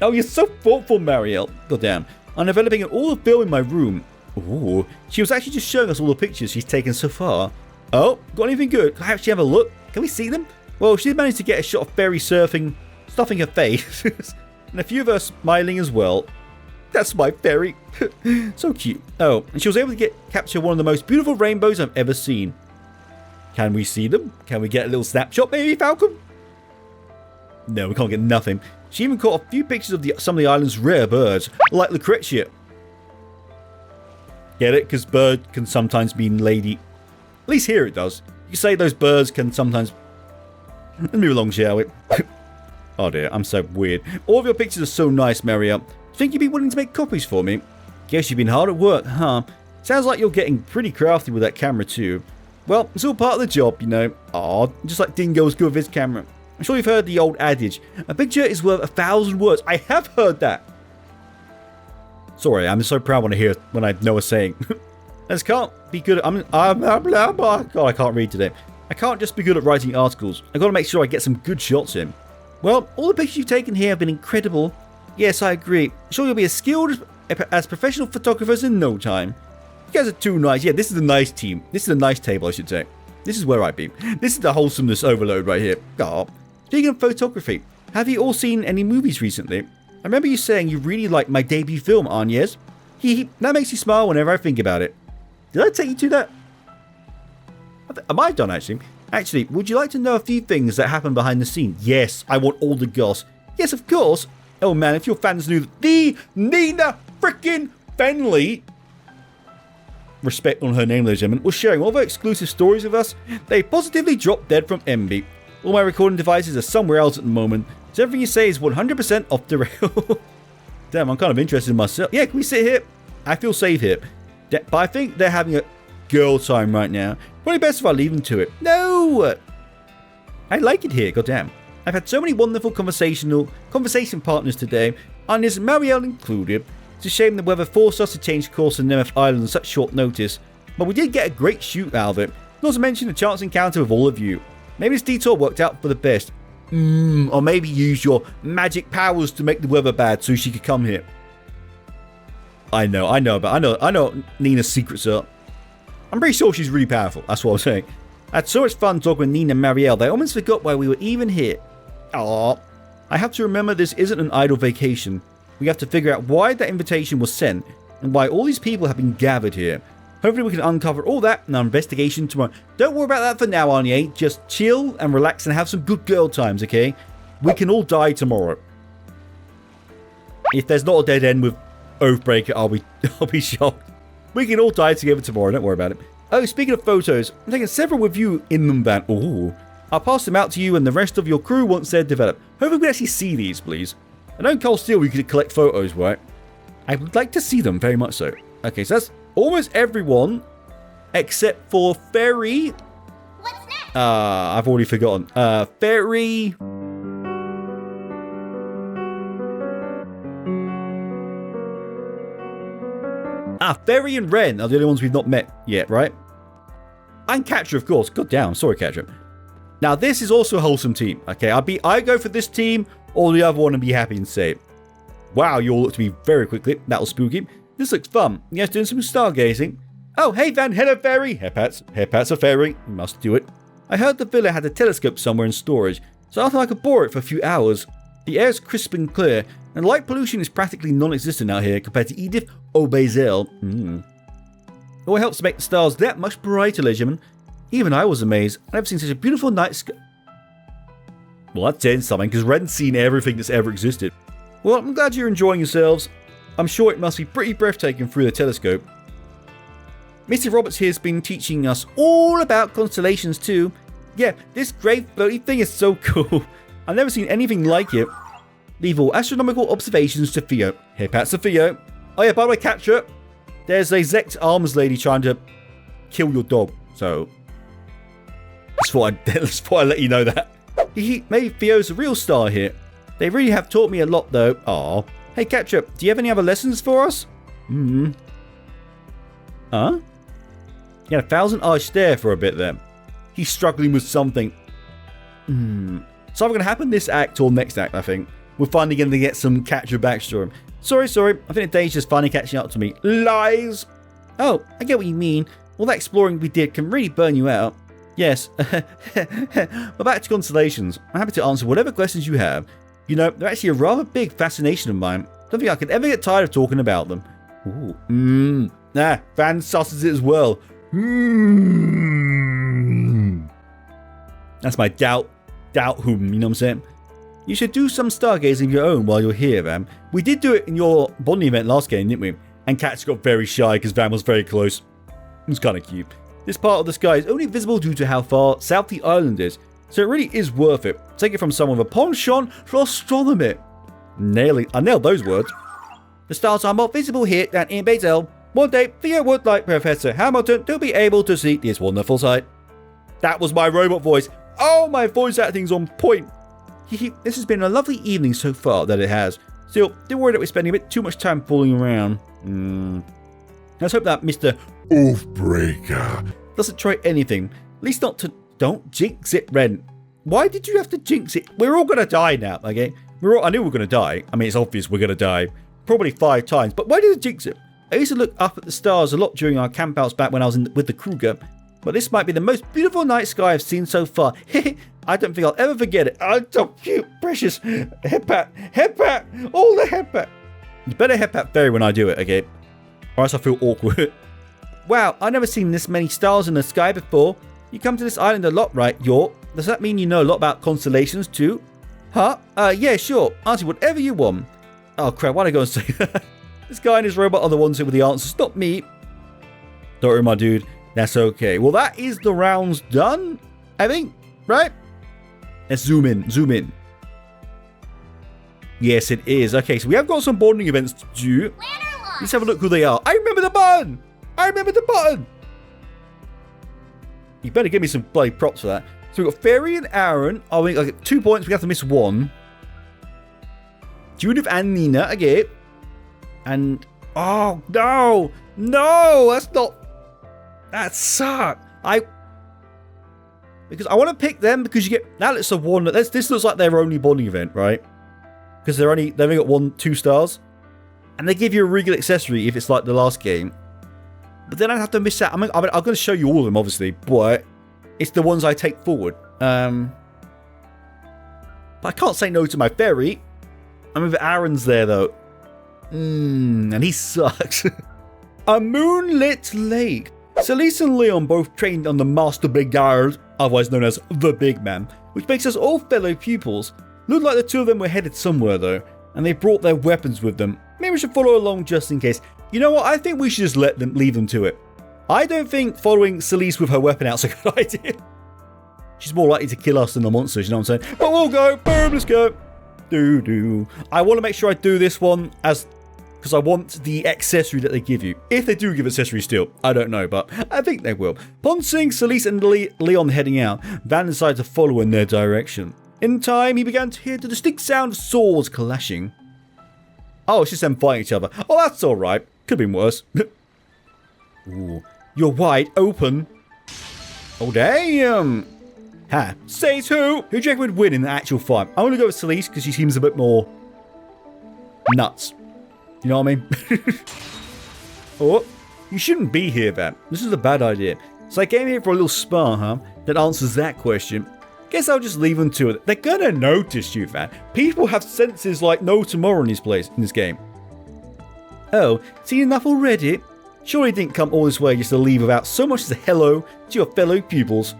Oh, you're so thoughtful, Marielle. Goddamn. I'm developing all the film in my room. Ooh. She was actually just showing us all the pictures she's taken so far. Oh, got anything good? Can I actually have a look? Can we see them? Well, she managed to get a shot of Fairy surfing, stuffing her face, and a few of her smiling as well. That's my fairy. So cute. Oh, and she was able to capture one of the most beautiful rainbows I've ever seen. Can we see them? Can we get a little snapshot, maybe, Falcom? No, we can't get nothing. She even caught a few pictures of some of the island's rare birds, like Lucretia. Get it? Because bird can sometimes mean lady. At least here it does. You say those birds can sometimes... Let's move along, shall we? Oh dear, I'm so weird. All of your pictures are so nice, Maria. Think you'd be willing to make copies for me? Guess you've been hard at work, huh? Sounds like you're getting pretty crafty with that camera too. Well, it's all part of the job, you know. Aw, just like Dingo's good with his camera. I'm sure you've heard the old adage, a picture is worth 1,000 words. I have heard that. Sorry, I'm so proud when I know a saying. I just can't be good at... God, I can't read today. I can't just be good at writing articles. I've got to make sure I get some good shots in. Well, all the pictures you've taken here have been incredible. Yes, I agree. I'm sure you'll be as skilled as professional photographers in no time. You guys are too nice. Yeah, this is a nice team. This is a nice table, I should say. This is where I'd be. This is the wholesomeness overload right here. Oh. Speaking of photography, have you all seen any movies recently? I remember you saying you really liked my debut film, Agnes. That makes you smile whenever I think about it. Did I take you to that? Am I done, actually? Actually, would you like to know a few things that happen behind the scenes? Yes, I want all the goss. Yes, of course. Oh man, if your fans knew that the Nina frickin' Fenley, respect on her name, ladies and gentlemen, was sharing all of her exclusive stories with us, they positively dropped dead from envy. All my recording devices are somewhere else at the moment, so everything you say is 100% off the rail. Damn, I'm kind of interested in myself. Yeah, can we sit here? I feel safe here. But I think they're having a girl time right now. Probably best if I leave them to it. No! I like it here, goddamn. I've had so many wonderful conversation partners today, and this Marielle included. It's a shame the weather forced us to change course in Nemeth Island on such short notice, but we did get a great shoot out of it, not to mention a chance encounter with all of you. Maybe this detour worked out for the best. Or maybe use your magic powers to make the weather bad so she could come here. I know what Nina's secrets are. I'm pretty sure she's really powerful, that's what I'm saying. I had so much fun talking with Nina and Marielle that I almost forgot why we were even here. Aww. I have to remember this isn't an idle vacation. We have to figure out why that invitation was sent and why all these people have been gathered here. Hopefully we can uncover all that in our investigation tomorrow. Don't worry about that for now, Anye. Just chill and relax and have some good girl times, okay? We can all die tomorrow. If there's not a dead end with Oathbreaker, I'll be shocked. We can all die together tomorrow, don't worry about it. Oh, speaking of photos, I'm taking several with you in them, Van. Ooh. I'll pass them out to you and the rest of your crew once they're developed. Hopefully we can actually see these, please. I know in Cold Steel you could collect photos, right? I would like to see them, very much so. Okay, so that's almost everyone except for Ferry. What's next? I've already forgotten. Ferry. Ferry and Ren are the only ones we've not met yet, right? And Catcher, of course. God damn, sorry, Catcher. Now, this is also a wholesome team. Okay, I go for this team or the other one and be happy and say it. Wow, you all look to me very quickly. That was spooky. This looks fun. You guys doing some stargazing? Oh, hey, Van. Hello, Ferry. Hairpats are Ferry. You must do it. I heard the villa had a telescope somewhere in storage, so I thought I could borrow it for a few hours. The air is crisp and clear, And light pollution is practically non-existent out here compared to Edith or Bazel. It all helps to make the stars that much brighter, ladies and gentlemen. Even I was amazed. I've never seen such a beautiful night sky. Well, that's saying something, because Ren's seen everything that's ever existed. Well, I'm glad you're enjoying yourselves. I'm sure it must be pretty breathtaking through the telescope. Mr. Roberts here has been teaching us all about constellations too. Yeah, this great floaty thing is so cool. I've never seen anything like it. Leave all astronomical observations to Theo. Here, Pat Theo. Oh yeah, by the way, capture. There's a Zect arms lady trying to kill your dog. So, just thought I'd let you know that. Maybe Theo's a real star here. They really have taught me a lot though. Aw. Hey, Catcher, do you have any other lessons for us? Huh? He had a 1,000-eye stare for a bit there. He's struggling with something. It's either going to happen this act or next act, I think. We're finally going to get some Catcher backstory. Sorry. I think the day's just finally catching up to me. Lies! Oh, I get what you mean. All that exploring we did can really burn you out. Yes. But back to constellations. I'm happy to answer whatever questions you have. You know, they're actually a rather big fascination of mine. Don't think I could ever get tired of talking about them. Ooh. Van susses it as well. That's my doubt whom, you know what I'm saying? You should do some stargazing of your own while you're here, Van. We did do it in your bonding event last game, didn't we? And Cats got very shy because Van was very close. It was kind of cute. This part of the sky is only visible due to how far south the island is, so it really is worth it. Take it from someone with a penchant for astronomy. I nailed those words. The stars are more visible here than in Basel. One day, Theo would, like Professor Hamilton, to be able to see this wonderful sight. That was my robot voice. Oh, my voice acting's on point. This has been a lovely evening so far, that it has. Still, don't worry that we're spending a bit too much time fooling around. Let's hope that Mr. Oathbreaker doesn't try anything. At least not to... Don't jinx it, Ren. Why did you have to jinx it? We're all going to die now, okay? I knew we were going to die. I mean, it's obvious we're going to die. Probably 5 times. But why did it jinx it? I used to look up at the stars a lot during our campouts back when I was with the Kruger. But this might be the most beautiful night sky I've seen so far. I don't think I'll ever forget it. Oh, so cute, precious. Head pat. All the head pat. You better head pat Fairy when I do it, okay? Or else I feel awkward. Wow, I've never seen this many stars in the sky before. You come to this island a lot, right, York? Does that mean you know a lot about constellations too? Huh? Yeah, sure. Answer whatever you want. Oh crap, why'd I go and say that? This guy and his robot are the ones with the answers, not me. Don't worry, my dude. That's okay. Well, that is the rounds done, I think, right? Let's zoom in. Yes, it is. Okay, so we have got some bonding events to do. Let's have a look who they are. I remember the button! You better give me some bloody props for that. So we've got Fairy and Aaron. Oh, we got 2 points. We have to miss 1. Judith and Nina again. And... Oh, no! No! That's not... That sucks. Because I want to pick them because you get... That looks like one... This looks like their only bonding event, right? Because they've only got 2 stars. And they give you a regular accessory if it's like the last game. But then I'd have to miss out. I'm going to show you all of them, obviously. But it's the ones I take forward. But I can't say no to my Fairy. I'm with Aaron's there, though. And he sucks. A Moonlit Lake. Celeste and Leon both trained under Master Bigard, otherwise known as the Big Man, which makes us all fellow pupils. Looked like the 2 of them were headed somewhere, though. And they brought their weapons with them. Maybe we should follow along just in case. You know what? I think we should just leave them to it. I don't think following Celeste with her weapon out is a good idea. She's more likely to kill us than the monsters, you know what I'm saying? But we'll go. Boom, let's go. I want to make sure I do this one because I want the accessory that they give you. If they do give accessories still, I don't know, but I think they will. Upon seeing Celeste and Leon heading out, Van decided to follow in their direction. In time, he began to hear the distinct sound of swords clashing. Oh, it's just them fighting each other. Oh, that's alright. Could have been worse. Ooh, you're wide open. Oh, damn. Ha. Says who? Who do you reckon would win in the actual fight? I'm going to go with Celeste because she seems a bit more nuts. You know what I mean? Oh, you shouldn't be here, Van. This is a bad idea. So I came here for a little spar, huh? That answers that question. Guess I'll just leave them to it. They're gonna notice you, Van. People have senses like no tomorrow in this game. Oh, seen enough already? Surely you didn't come all this way just to leave without so much as a hello to your fellow pupils.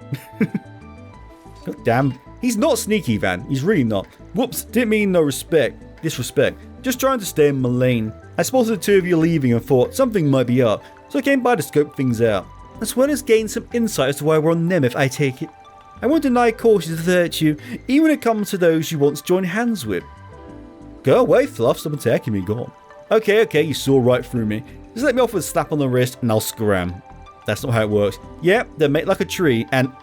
God damn. He's not sneaky, Van. He's really not. Whoops, didn't mean no respect. Disrespect. Just trying to stay in my lane. I spotted the two of you leaving and thought something might be up, so I came by to scope things out. As well as gain some insight as to why we're on Nemeth, I take it. I won't deny caution is a virtue, even when it comes to those you once joined hands with. Go away, Fluff. Stop attacking me. Go on. Okay, you saw right through me. Just let me off with a slap on the wrist and I'll scram. That's not how it works. Yeah, they're made like a tree and...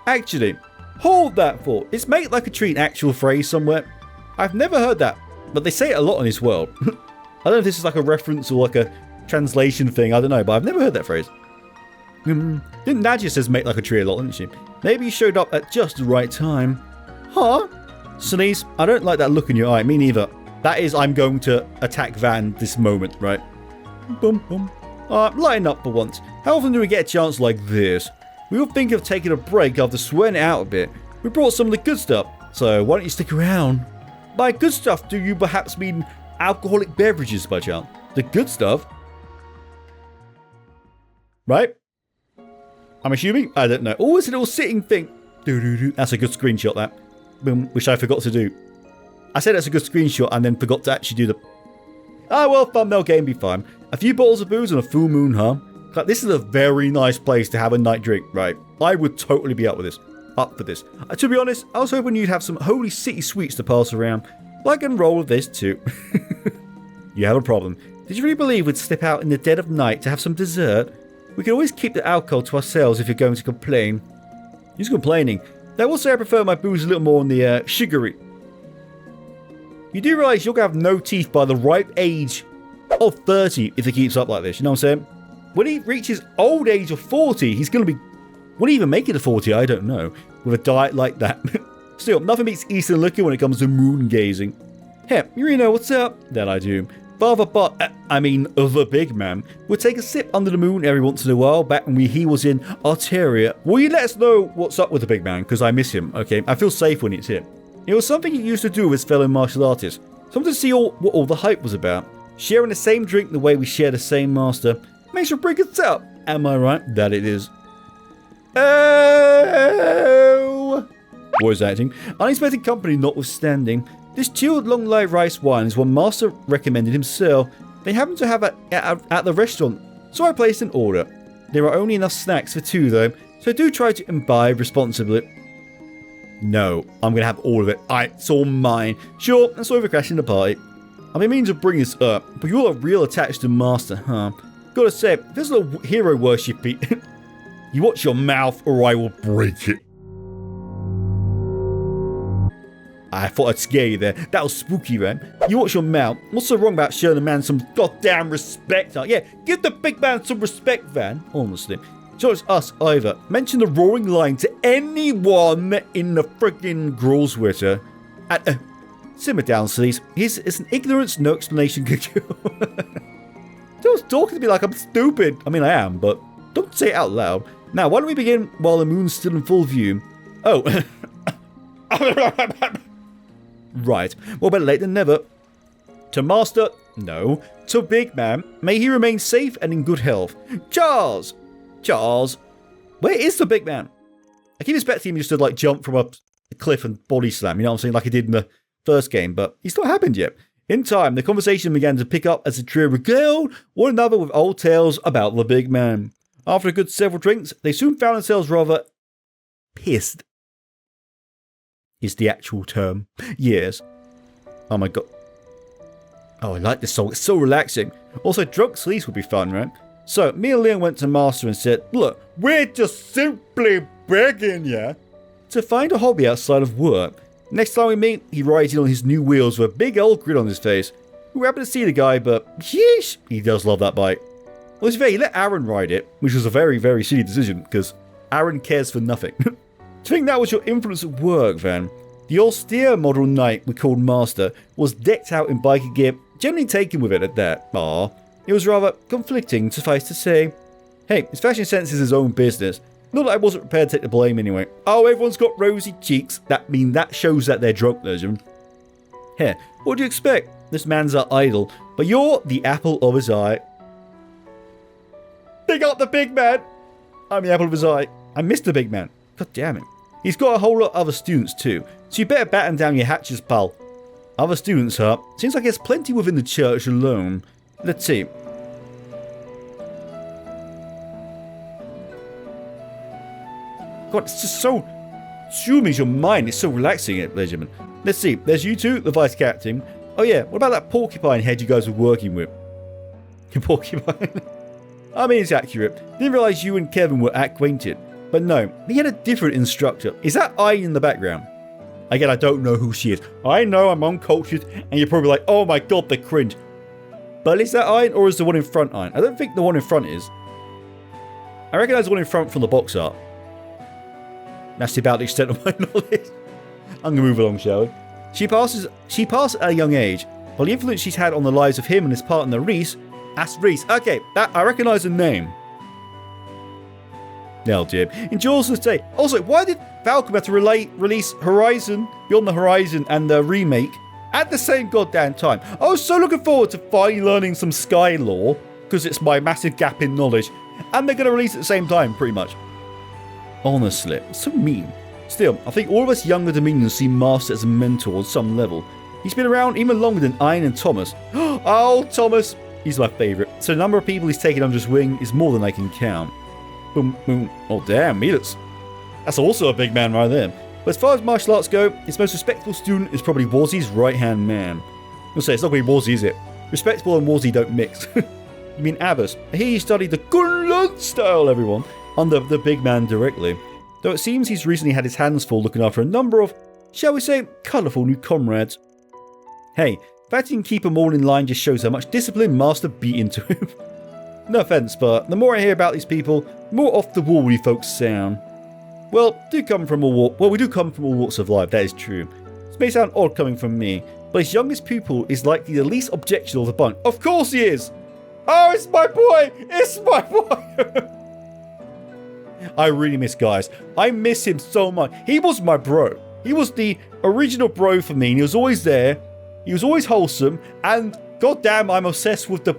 Actually, hold that thought. Is made like a tree an actual phrase somewhere? I've never heard that, but they say it a lot in this world. I don't know if this is like a reference or like a translation thing. I don't know, but I've never heard that phrase. Didn't Nadia says make like a tree a lot, didn't she? Maybe you showed up at just the right time. Huh? Sneeze, I don't like that look in your eye. Me neither. That is, I'm going to attack Van this moment, right? Boom, boom. Lighten up for once. How often do we get a chance like this? We all think of taking a break after sweating it out a bit. We brought some of the good stuff, so why don't you stick around? By good stuff, do you perhaps mean alcoholic beverages by chance? The good stuff? Right? I'm assuming? I don't know. Oh, it's a little sitting thing. That's a good screenshot, that. Boom, which I forgot to do. I said that's a good screenshot and then forgot to actually do the... Ah, well, thumbnail game be fine. A few bottles of booze on a full moon, huh? Like, this is a very nice place to have a night drink, right? I would totally be up for this. To be honest, I was hoping you'd have some holy city sweets to pass around. But I can roll with this too. You have a problem. Did you really believe we'd step out in the dead of night to have some dessert? We can always keep the alcohol to ourselves if you're going to complain. Who's complaining? I will say I prefer my booze a little more on the sugary. You do realise you're going to have no teeth by the ripe age of 30 if he keeps up like this, you know what I'm saying? When he reaches old age of 40, he's going to be... Would he even make it to 40? I don't know. With a diet like that. Still, nothing beats Eastern liquor when it comes to moon gazing. Hey, you really know what's up? That I do. Father the big man, would take a sip under the moon every once in a while back when he was in Arteria. Will you let us know what's up with the big man? Because I miss him, okay? I feel safe when it's him. It was something he used to do with his fellow martial artists. Something to see what all the hype was about. Sharing the same drink the way we share the same master. Makes for a pretty good setup. Am I right? That it is. Oh! Voice acting. Unexpected company notwithstanding. This chilled long-life rice wine is what Master recommended himself. They happen to have it at the restaurant, so I placed an order. There are only enough snacks for two though, so do try to imbibe responsibly. No, I'm going to have all of it. It's all mine. Sure, and sorry for crashing the party. I've been meaning to bring this up, but you're a real attached to Master, huh? Gotta say, there's a little hero worship. You watch your mouth or I will break it. I thought I'd scare you there. That was spooky, man. You watch your mouth. What's so wrong about showing a man some goddamn respect? Yeah, give the big man some respect, Van. Honestly. It's not us either. Mention the roaring line to anyone in the friggin' Grulswitter. Simmer down, please. It's an ignorance no explanation could cure. Don't talk to me like I'm stupid. I mean, I am, but don't say it out loud. Now, why don't we begin while the moon's still in full view? Oh. Right. Well, better late than never. To Master, no. To Big Man, may he remain safe and in good health. Charles! Where is the Big Man? I keep expecting him just to, like, jump from a cliff and body slam, you know what I'm saying, like he did in the first game, but it's not happened yet. In time, the conversation began to pick up as the trio regaled one another with old tales about the Big Man. After a good several drinks, they soon found themselves rather pissed. Is the actual term. Yes. Oh my god. Oh, I like this song. It's so relaxing. Also, drunk sleeps would be fun, right? So, me and Leon went to Master and said, look, we're just simply begging you to find a hobby outside of work. Next time we meet, he rides in on his new wheels with a big old grin on his face. We happened to see the guy, but yeesh, he does love that bike. Well, it's fair, he let Aaron ride it, which was a very, very silly decision, because Aaron cares for nothing. To think that was your influence at work, Van. The austere model knight we called Master was decked out in biker gear, generally taken with it at that. It was rather conflicting, suffice to say. Hey, his fashion sense is his own business. Not that I wasn't prepared to take the blame anyway. Oh, everyone's got rosy cheeks. That shows that they're drunk, Legend. Here, what do you expect? This man's our idol, but you're the apple of his eye. Big up the big man! I'm the apple of his eye. I missed the big man. God damn it. He's got a whole lot of other students too, so you better batten down your hatches, pal. Other students, huh? Seems like there's plenty within the church alone. Let's see. God, it's just so... Sumes your mind. It's so relaxing, Benjamin. Let's see. There's you two, the vice captain. Oh yeah, what about that porcupine head you guys were working with? Your porcupine? I mean, it's accurate. Didn't realise you and Kevin were acquainted. But no, he had a different instructor. Is that Ayn in the background? Again, I don't know who she is. I know I'm uncultured, and you're probably like, oh my god, the cringe. But is that Ayn, or is the one in front Ayn? I don't think the one in front is. I recognise the one in front from the box art. That's about the extent of my knowledge. I'm going to move along, shall we? She passed at a young age. While the influence she's had on the lives of him and his partner Reese. That's Reese. Okay, I recognise the name. Now, dear. Enjoys the day. Also, why did Falcom have to release Horizon, Beyond the Horizon and the remake at the same goddamn time? I was so looking forward to finally learning some Sky lore, because it's my massive gap in knowledge. And they're going to release at the same time, pretty much. Honestly, so mean. Still, I think all of us younger Dominions see Master as a mentor on some level. He's been around even longer than Ayn and Thomas. Oh, Thomas! He's my favourite. So the number of people he's taken under his wing is more than I can count. Boom, boom. Oh, damn, that's also a big man right there. But as far as martial arts go, his most respectable student is probably Wazzy's right-hand man. I'll say, it's not going to be Wazzy, is it? Respectable and Wazzy don't mix. You mean Abbas? I hear he studied the Kunlun style, everyone, under the big man directly. Though it seems he's recently had his hands full looking after a number of, shall we say, colourful new comrades. Hey, the fact you can keep them all in line just shows how much discipline Master beat into him. No offence, but the more I hear about these people, the more off the wall you folks sound. Well, we do come from all walks of life, that is true. This may sound odd coming from me, but his youngest pupil is likely the least objectionable of the bunch. Of course he is! Oh, it's my boy! It's my boy! I really miss guys. I miss him so much. He was my bro. He was the original bro for me, and he was always there. He was always wholesome, and goddamn, I'm obsessed with the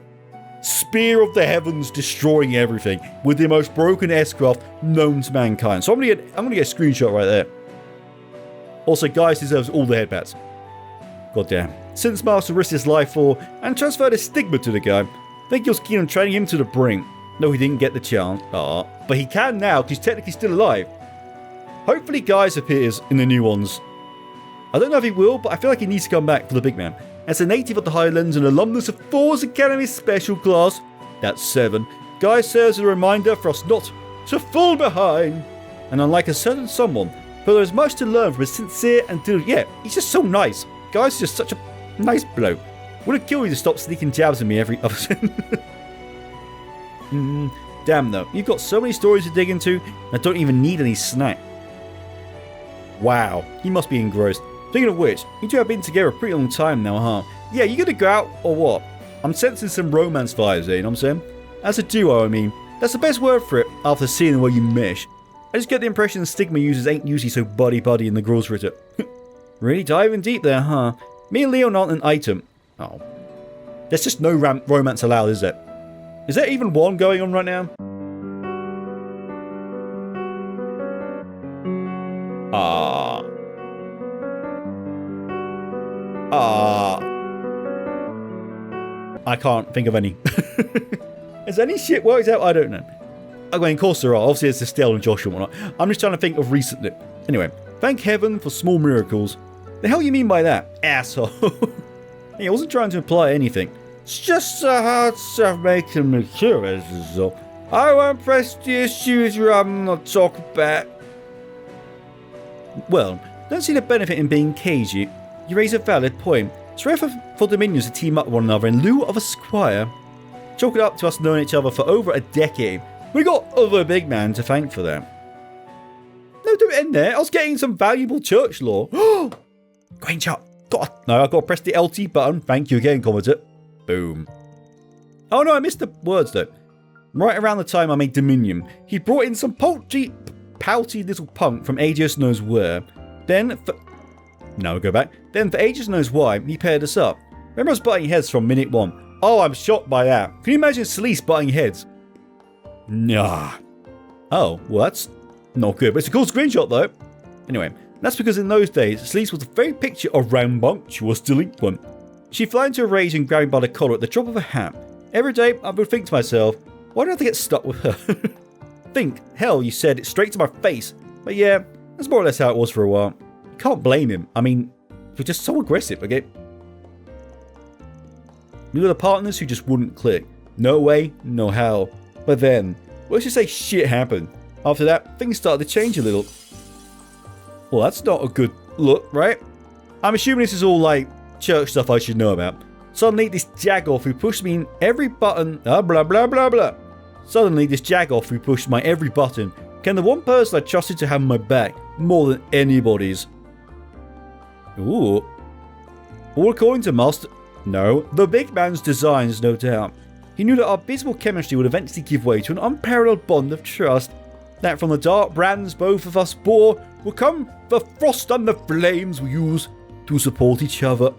spear of the heavens destroying everything with the most broken S-craft known to mankind. So I'm gonna get a screenshot right there. Also, guys deserves all the headbats. Goddamn. Since Master risked his life for and transferred a stigma to the guy, I think he was keen on training him to the brink. No, he didn't get the chance. But he can now because he's technically still alive. Hopefully Guys appears in the new ones. I don't know if he will, but I feel like he needs to come back for the big man. As a native of the Highlands and alumnus of Thor's Academy Special Class, that's 7, Guy serves as a reminder for us not to fall behind. And unlike a certain someone, but there is much to learn from his sincere and diligent. Yeah, he's just so nice. Guy's just such a nice bloke. Wouldn't kill you to stop sneaking jabs at me every other Damn though, you've got so many stories to dig into, and I don't even need any snack. Wow, he must be engrossed. Speaking of which, you two have been together a pretty long time now, huh? Yeah, you gonna go out or what? I'm sensing some romance vibes there, you know what I'm saying? As a duo, I mean. That's the best word for it after seeing the way you mesh. I just get the impression the Stigma users ain't usually so buddy-buddy in the girls' Ritter. Really diving deep there, huh? Me and Leon aren't an item. Oh. There's just no romance allowed, is there? Is there even one going on right now? I can't think of any. Has any shit worked out? I don't know. I mean, of course there are. Obviously, it's Estelle and Joshua and whatnot. I'm just trying to think of recently. Anyway, thank heaven for small miracles. The hell you mean by that, asshole? Hey, I wasn't trying to imply anything. It's just so hard stuff making me curious is all. I won't press the issues I'm not talk about. Well, don't see the benefit in being cagey. You raise a valid point. It's rare for Dominions to team up with one another in lieu of a squire. Chalk it up to us knowing each other for over a decade. We got other big man to thank for that. No, don't end there. I was getting some valuable church lore. Green shot. God. No, I've got to press the LT button. Thank you again, commenter. Boom. Oh no, I missed the words though. Right around the time I made Dominion, he brought in some pouty little punk from ages knows where. Then, for ages knows why, he paired us up. Remember us butting heads from minute 1. Oh, I'm shocked by that. Can you imagine Celeste butting heads? Nah. Oh, well that's not good, but it's a cool screenshot though. Anyway, that's because in those days, Celeste was the very picture of rambunctious delinquent. She'd fly into a rage and grab me by the collar at the drop of a hat. Every day, I would think to myself, why do I have to get stuck with her? Hell, you said it straight to my face. But yeah, that's more or less how it was for a while. You can't blame him. I mean, we're just so aggressive, okay? We were the partners who just wouldn't click. No way, no how. But then, let's just say shit happened. After that, things started to change a little. Well, that's not a good look, right? I'm assuming this is all like church stuff I should know about. Suddenly, this jagoff who pushed me in every button, blah blah blah blah. Suddenly, this jagoff who pushed my every button became the one person I trusted to have my back more than anybody's. Ooh. All according to Master... No, the big man's designs, no doubt. He knew that our abysmal chemistry would eventually give way to an unparalleled bond of trust. That from the dark brands both of us bore would come the frost and the flames we use to support each other.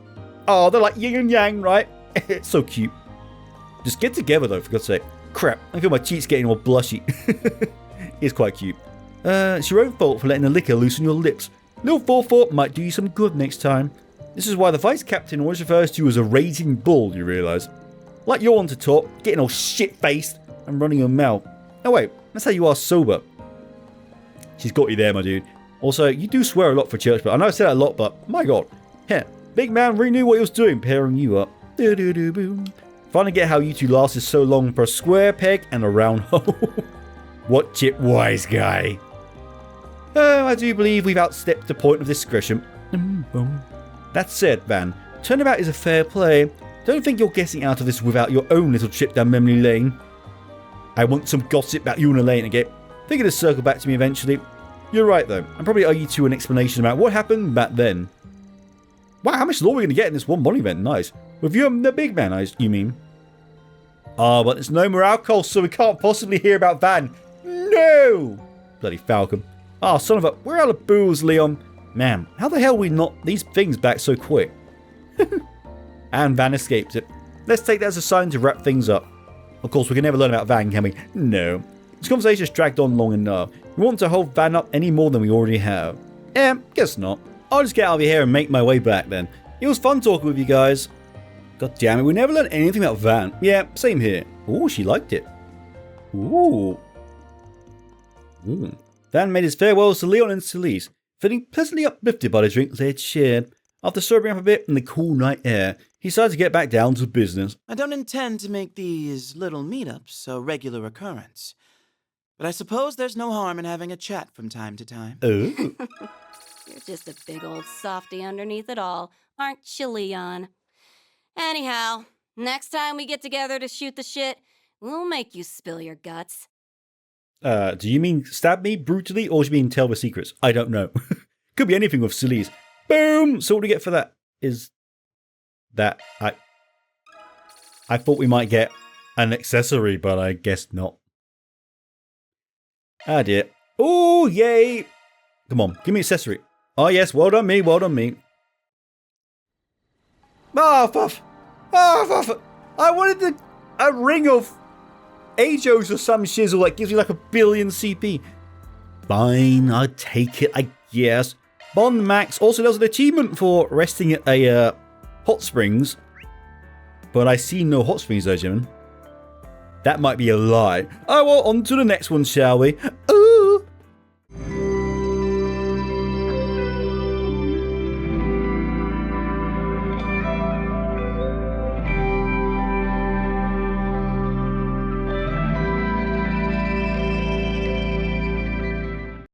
Oh, they're like yin and yang, right? It's so cute. Just get together though, for God's sake. Crap, I feel my cheeks getting all blushy. It's quite cute. It's your own fault for letting the liquor loosen your lips. Little forethought might do you some good next time. This is why the vice captain always refers to you as a raging bull, you realise. Like you're on to top, getting all shit-faced and running your mouth. Oh wait, that's how you are sober. She's got you there, my dude. Also, you do swear a lot for church, but I know I said that a lot, but my god. Yeah, big man really knew what he was doing, pairing you up. Do-do-do-boom. Finally get how you two lasted so long for a square peg and a round hole. Watch it, wise guy. Oh, I do believe we've outstepped the point of discretion. That said, Van, turnabout is a fair play. Don't think you're getting out of this without your own little trip down memory lane. I want some gossip about you and Elaine again. Think it'll circle back to me eventually. You're right though, I probably owe you two an explanation about what happened back then. Wow, how much lore are we going to get in this one morning event? Nice. With you and the big man, you mean? Ah, but there's no more alcohol, so we can't possibly hear about Van. No! Bloody Falcom. Ah, son of a... We're out of booze, Leon. Man, how the hell we knocked these things back so quick? And Van escaped it. Let's take that as a sign to wrap things up. Of course, we can never learn about Van, can we? No. This conversation's dragged on long enough. We want to hold Van up any more than we already have. Guess not. I'll just get out of here and make my way back then. It was fun talking with you guys. God damn it, we never learned anything about Van. Yeah, same here. Ooh, she liked it. Ooh. Van made his farewells to Leon and Celeste, feeling pleasantly uplifted by the drink they had shared. After sobering up a bit in the cool night air, he decided to get back down to business. I don't intend to make these little meetups a regular occurrence, but I suppose there's no harm in having a chat from time to time. Oh. You're just a big old softy underneath it all, aren't you, Leon? Anyhow, next time we get together to shoot the shit, we'll make you spill your guts. Do you mean stab me brutally, or do you mean tell the secrets? I don't know. Could be anything with Celeste. Boom! So what do we get for that? Is that... I thought we might get an accessory, but I guess not. Ah dear. Oh, yay! Come on, give me an accessory. Oh yes, well done me, well done me. Ah, fuff! Ah, fuff! I wanted a ring of Ajos or some shizzle that gives you like 1 billion CP. Fine, I'll take it, I guess. Bond Max. Also, there was an achievement for resting at a hot springs. But I see no hot springs there, gentlemen. That might be a lie. Oh, well, on to the next one, shall we? Ooh.